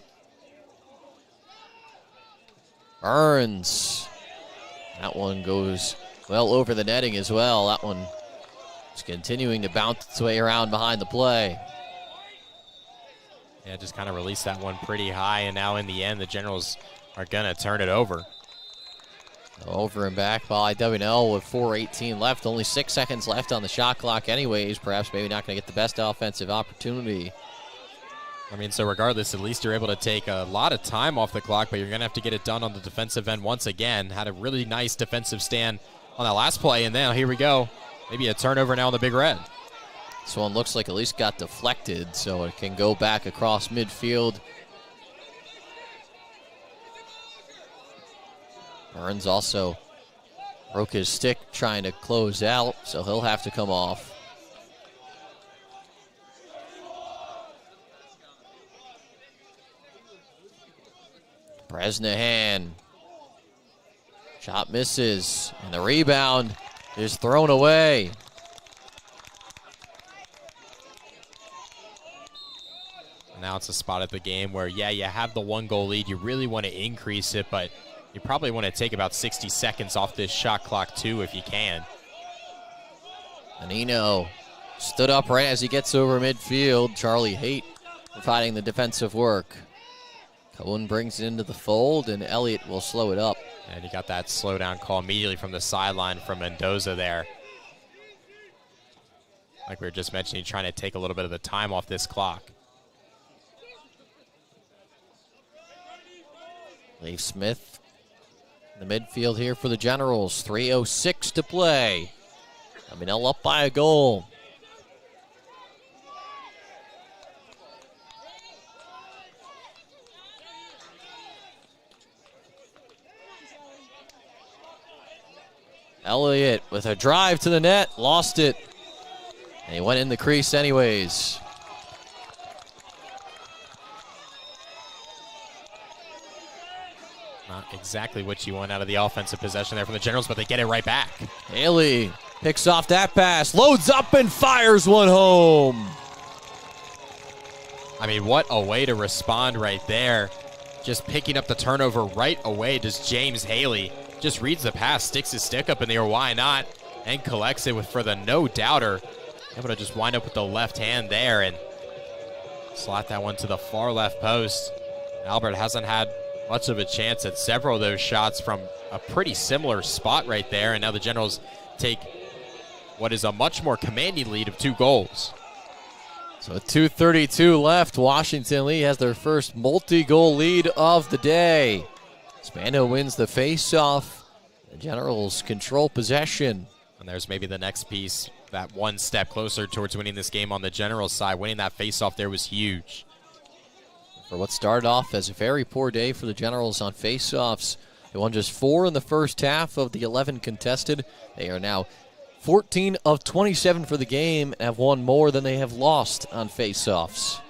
Burns. That one goes well over the netting as well. That one is continuing to bounce its way around behind the play. Yeah, just kind of released that one pretty high, and now in the end, the Generals are going to turn it over. Over and back by WNL with 4:18 left. Only 6 seconds left on the shot clock anyways. Perhaps maybe not going to get the best offensive opportunity. I mean, so regardless, at least you're able to take a lot of time off the clock, but you're going to have to get it done on the defensive end once again. Had a really nice defensive stand on that last play, and now here we go. Maybe a turnover now in the Big Red. This one looks like at least got deflected, so it can go back across midfield. Burns also broke his stick trying to close out, so he'll have to come off. Bresnahan. Shot misses, and the rebound is thrown away. Now it's a spot at the game where, yeah, you have the 1-goal lead. You really want to increase it, but you probably want to take about 60 seconds off this shot clock too if you can. Nino stood up right as he gets over midfield. Charlie Haight providing the defensive work. Cohen brings it into the fold, and Elliott will slow it up. And you got that slowdown call immediately from the sideline from Mendoza there. Like we were just mentioning, trying to take a little bit of the time off this clock. Leif Smith in the midfield here for the Generals. 3:06 to play. They'll up by a goal. Elliott with a drive to the net, lost it. And he went in the crease anyways. Not exactly what you want out of the offensive possession there from the Generals, but they get it right back. Haley picks off that pass, loads up and fires one home. I mean, what a way to respond right there. Just picking up the turnover right away. Does James Haley just reads the pass, sticks his stick up in the air, why not, and collects it for the no-doubter. Able to just wind up with the left hand there and slot that one to the far left post. Albert hasn't had much of a chance at several of those shots from a pretty similar spot right there, and now the Generals take what is a much more commanding lead of 2 goals. So with 2:32 left, Washington Lee has their first multi-goal lead of the day. Spano wins the face-off. The Generals control possession. And there's maybe the next piece, that one step closer towards winning this game on the Generals side. Winning that face-off there was huge. For what started off as a very poor day for the Generals on face-offs, they won just 4 in the first half of the 11 contested. They are now 14 of 27 for the game and have won more than they have lost on face-offs.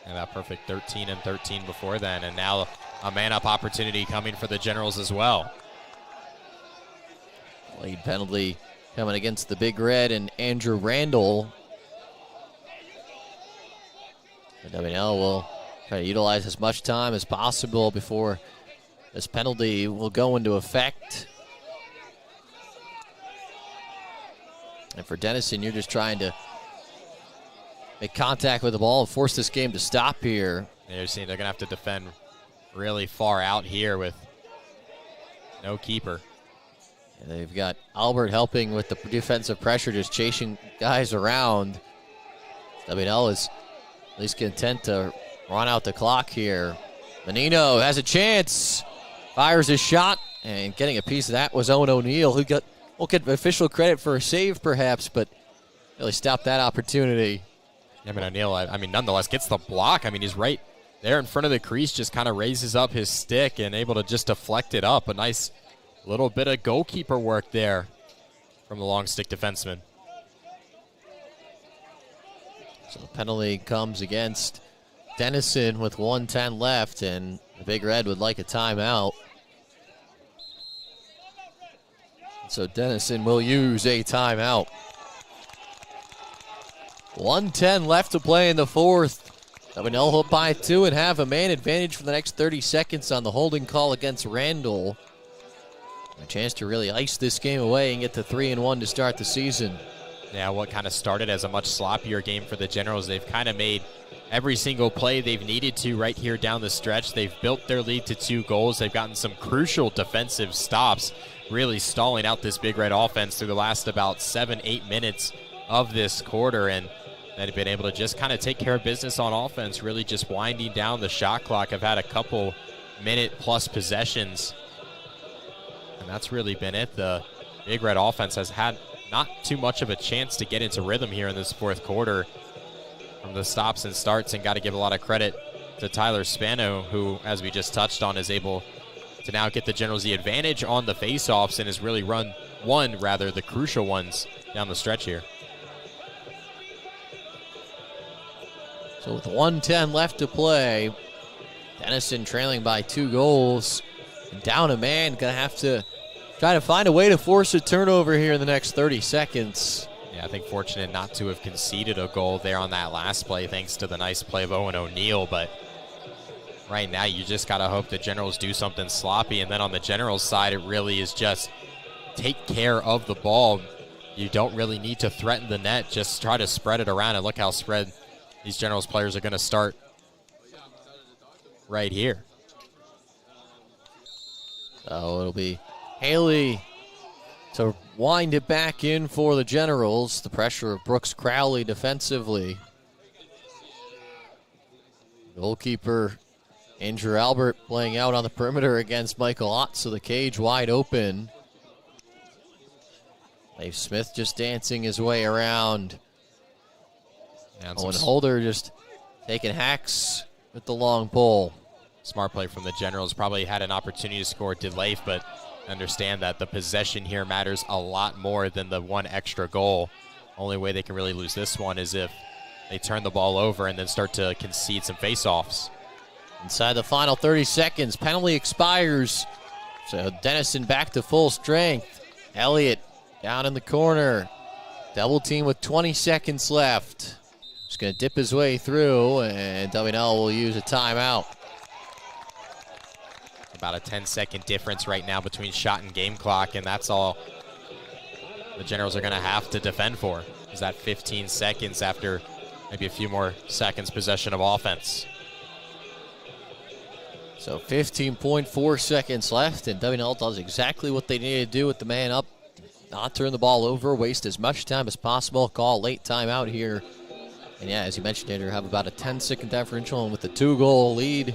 And that perfect 13 and 13 before then, and now a man-up opportunity coming for the Generals as well. Lead penalty coming against the Big Red and Andrew Randall. The WNL will try to utilize as much time as possible before this penalty will go into effect. And for Denison, you're just trying to make contact with the ball and force this game to stop here. They're going to have to defend really far out here with no keeper. And they've got Albert helping with the defensive pressure, just chasing guys around. WNL is at least content to run out the clock here. Menino has a chance, fires his shot, and getting a piece of that was Owen O'Neill, who won't get official credit for a save perhaps, but really stopped that opportunity. Yeah, O'Neill, nonetheless, gets the block. He's right there in front of the crease, just kind of raises up his stick and able to just deflect it up. A nice little bit of goalkeeper work there from the long stick defenseman. So the penalty comes against Denison with 1:10 left, and the Big Red would like a timeout. So Denison will use a timeout. 1:10 left to play in the fourth. W&L up by 2 and have a man advantage for the next 30 seconds on the holding call against Randall. A chance to really ice this game away and get to 3-1 to start the season. Yeah, what kind of started as a much sloppier game for the Generals, they've kind of made every single play they've needed to right here down the stretch. They've built their lead to 2 goals. They've gotten some crucial defensive stops, really stalling out this Big Red offense through the last about 7-8 minutes of this quarter, and they've been able to just kind of take care of business on offense, really just winding down the shot clock. I've had a couple minute-plus possessions, and that's really been it. The Big Red offense has had not too much of a chance to get into rhythm here in this fourth quarter from the stops and starts, and got to give a lot of credit to Tyler Spano, who, as we just touched on, is able to now get the Generals the advantage on the faceoffs and has really won the crucial ones down the stretch here. So with 1:10 left to play, Denison trailing by 2 goals. And down a man, gonna have to try to find a way to force a turnover here in the next 30 seconds. Yeah, I think fortunate not to have conceded a goal there on that last play, thanks to the nice play of Owen O'Neill. But right now, you just gotta hope the Generals do something sloppy. And then on the Generals side, it really is just take care of the ball. You don't really need to threaten the net. Just try to spread it around, and look how spread these Generals players are going to start right here. So it'll be Haley to wind it back in for the Generals. The pressure of Brooks Crowley defensively. Goalkeeper Andrew Albert playing out on the perimeter against Michael Ott, so the cage wide open. Dave Smith just dancing his way around. Owen Holder just taking hacks with the long pole. Smart play from the Generals. Probably had an opportunity to score, did late, but understand that the possession here matters a lot more than the one extra goal. Only way they can really lose this one is if they turn the ball over and then start to concede some faceoffs. Inside the final 30 seconds, penalty expires. So Denison back to full strength. Elliott down in the corner. Double team with 20 seconds left. Just going to dip his way through, and W&L will use a timeout. About a 10-second difference right now between shot and game clock, and that's all the Generals are going to have to defend for, is that 15 seconds after maybe a few more seconds possession of offense. So 15.4 seconds left, and W&L does exactly what they needed to do with the man up. Not turn the ball over, waste as much time as possible, call late timeout here. And yeah, as you mentioned, Andrew, have about a 10-second differential, and with the 2-goal lead,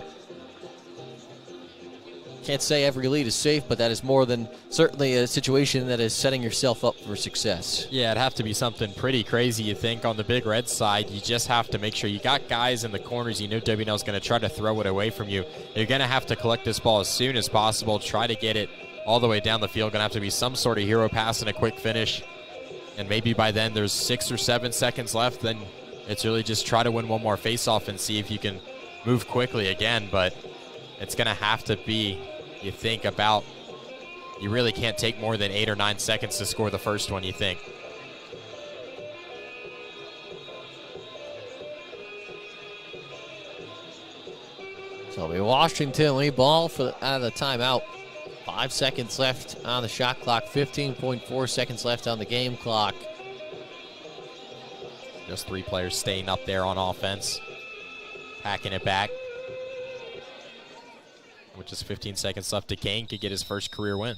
can't say every lead is safe, but that is more than certainly a situation that is setting yourself up for success. Yeah, it'd have to be something pretty crazy, you think, on the Big Red side. You just have to make sure you got guys in the corners. You know W&L's going to try to throw it away from you. You're going to have to collect this ball as soon as possible, try to get it all the way down the field. Going to have to be some sort of hero pass and a quick finish. And maybe by then there's 6 or 7 seconds left. Then it's really just try to win one more faceoff and see if you can move quickly again. But it's going to have to be, you think, about, you really can't take more than 8 or 9 seconds to score the first one, you think. So it'll be Washington lead ball for out of the timeout. 5 seconds left on the shot clock, 15.4 seconds left on the game clock. Just 3 players staying up there on offense, packing it back. With just 15 seconds left, Kane could get his first career win.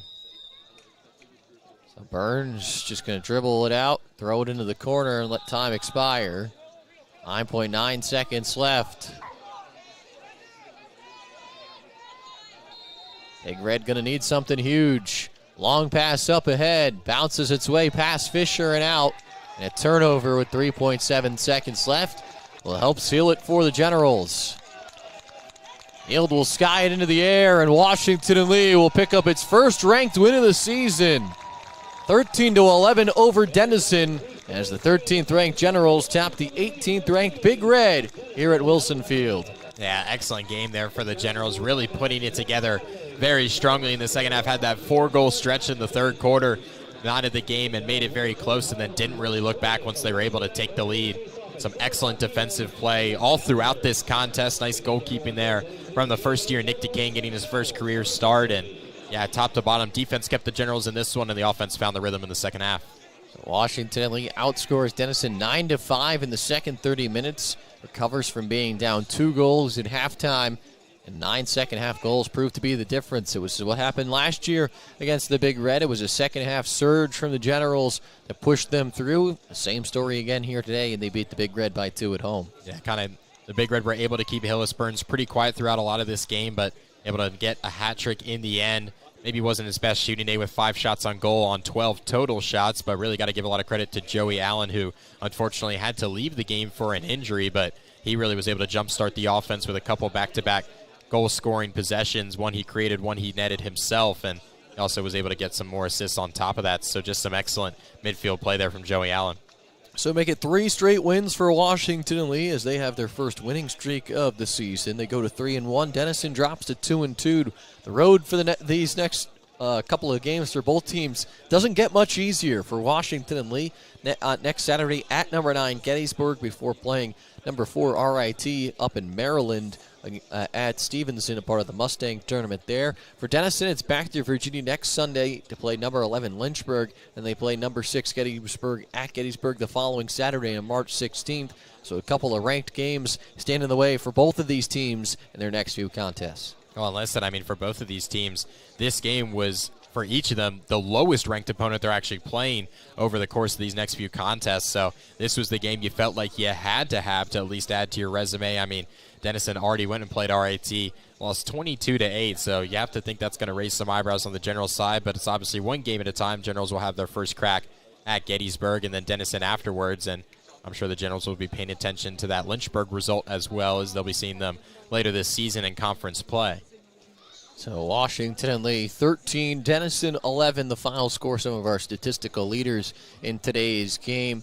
So Burns just going to dribble it out, throw it into the corner, and let time expire. 9.9 seconds left. Big Red going to need something huge. Long pass up ahead, bounces its way past Fisher and out. And a turnover with 3.7 seconds left will help seal it for the Generals. Field will sky it into the air, and Washington and Lee will pick up its first ranked win of the season. 13-11 over Denison, as the 13th ranked Generals tap the 18th ranked Big Red here at Wilson Field. Yeah, excellent game there for the Generals, really putting it together very strongly in the second half. Had that 4-goal stretch in the third quarter, knotted the game and made it very close, and then didn't really look back once they were able to take the lead some excellent defensive play all throughout this contest. Nice goalkeeping there from the first year. Nick DeCane getting his first career start. And, yeah, top to bottom, defense kept the Generals in this one, and the offense found the rhythm in the second half. Washington Lee outscores Denison 9-5 in the second 30 minutes. Recovers from being down 2 goals at halftime. And 9 second-half goals proved to be the difference. It was what happened last year against the Big Red. It was a second-half surge from the Generals that pushed them through. The same story again here today, and they beat the Big Red by 2 at home. Yeah, kind of the Big Red were able to keep Hillis Burns pretty quiet throughout a lot of this game, but able to get a hat trick in the end. Maybe wasn't his best shooting day with 5 shots on goal on 12 total shots, but really got to give a lot of credit to Joey Allen, who unfortunately had to leave the game for an injury, but he really was able to jumpstart the offense with a couple back-to-back goal-scoring possessions. One he created, one he netted himself, and he also was able to get some more assists on top of that. So just some excellent midfield play there from Joey Allen. So make it 3 straight wins for Washington Lee as they have their first winning streak of the season. They go to 3-1. Denison drops to 2-2. The road for these next couple of games for both teams doesn't get much easier for Washington Lee. Next Saturday at number 9 Gettysburg before playing number 4 RIT up in Maryland at Stevenson, a part of the Mustang tournament there. For Denison, it's back to Virginia next Sunday to play number 11 Lynchburg, and they play number 6 Gettysburg at Gettysburg the following Saturday on March 16th. So a couple of ranked games stand in the way for both of these teams in their next few contests. Well, listen, I mean, for both of these teams, this game was, for each of them, the lowest ranked opponent they're actually playing over the course of these next few contests. So this was the game you felt like you had to have to at least add to your resume. I mean, Denison already went and played RIT, lost 22-8, so you have to think that's going to raise some eyebrows on the Generals side, but it's obviously one game at a time. Generals will have their first crack at Gettysburg and then Denison afterwards, and I'm sure the Generals will be paying attention to that Lynchburg result as well, as they'll be seeing them later this season in conference play. So Washington Lee 13, Denison 11, the final score. Some of our statistical leaders in today's game.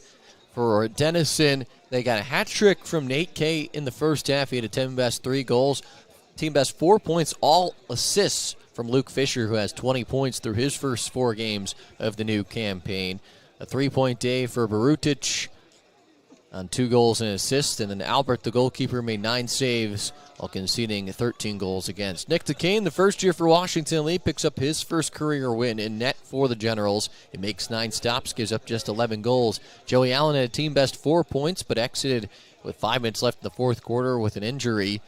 For Denison, they got a hat trick from Nate Kay in the first half. He had a team best 3 goals, team best 4 points, all assists from Luke Fisher, who has 20 points through his first 4 games of the new campaign. A 3-point day for Barutic on 2 goals and assists, and then Albert, the goalkeeper, made 9 saves while conceding 13 goals against. Nick DeCane, the first year for Washington Lee, picks up his first career win in net for the Generals. He makes 9 stops, gives up just 11 goals. Joey Allen had a team best 4 points, but exited with 5 minutes left in the fourth quarter with an injury.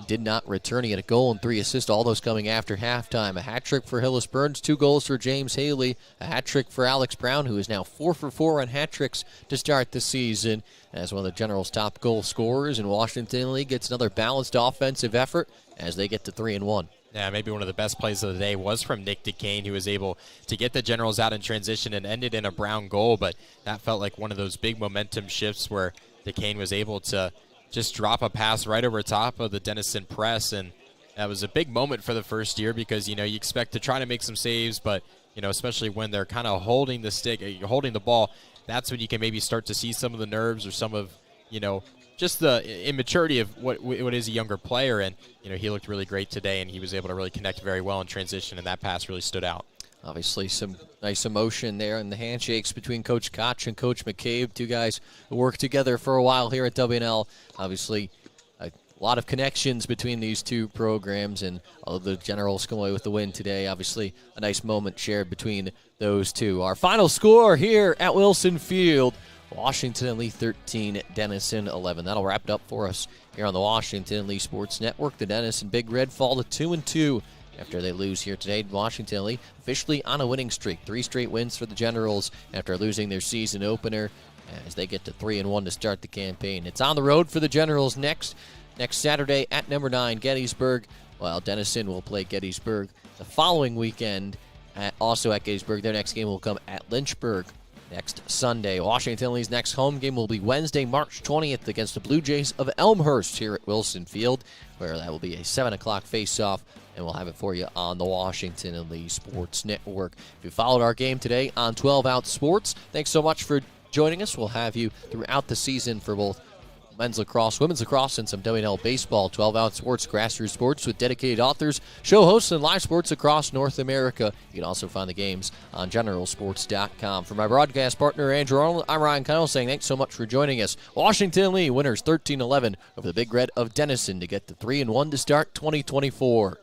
Did not return. He had a goal and 3 assists, all those coming after halftime. A hat trick for Hillis Burns, 2 goals for James Haley, a hat trick for Alex Brown, who is now 4 for 4 on hat tricks to start the season as one of the Generals' top goal scorers. And Washington Lee gets another balanced offensive effort as they get to 3-1. Yeah, maybe one of the best plays of the day was from Nick DeCane, who was able to get the Generals out in transition and ended in a Brown goal, but that felt like one of those big momentum shifts where DeCane was able to just drop a pass right over top of the Denison press, and that was a big moment for the first year because, you know, you expect to try to make some saves, but, you know, especially when they're kind of holding the stick, holding the ball, that's when you can maybe start to see some of the nerves or some of, you know, just the immaturity of what is a younger player, and, you know, he looked really great today, and he was able to really connect very well in transition, and that pass really stood out. Obviously, some nice emotion there in the handshakes between Coach Koch and Coach McCabe, 2 guys who worked together for a while here at WNL. Obviously, a lot of connections between these 2 programs, and all of the Generals come away with the win today. Obviously, a nice moment shared between those 2. Our final score here at Wilson Field, Washington Lee 13, Denison 11. That'll wrap it up for us here on the Washington Lee Sports Network. The Denison Big Red fall to 2-2. After they lose here today, Washington Lee officially on a winning streak. 3 straight wins for the Generals after losing their season opener as they get to 3-1 to start the campaign. It's on the road for the Generals next Saturday at number 9 Gettysburg, while Denison will play Gettysburg the following weekend also at Gettysburg. Their next game will come at Lynchburg next Sunday. Washington Lee's next home game will be Wednesday, March 20th against the Blue Jays of Elmhurst here at Wilson Field, where that will be a 7 o'clock face-off, and we'll have it for you on the Washington Lee Sports Network. If you followed our game today on 12 Out Sports, thanks so much for joining us. We'll have you throughout the season for both men's lacrosse, women's lacrosse, and some WNL baseball. 12-ounce sports, grassroots sports with dedicated authors, show hosts, and live sports across North America. You can also find the games on generalsports.com. For my broadcast partner, Andrew Arnold, I'm Ryan Connell saying thanks so much for joining us. Washington Lee winners 13-11 over the Big Red of Denison to get to 3-1 to start 2024.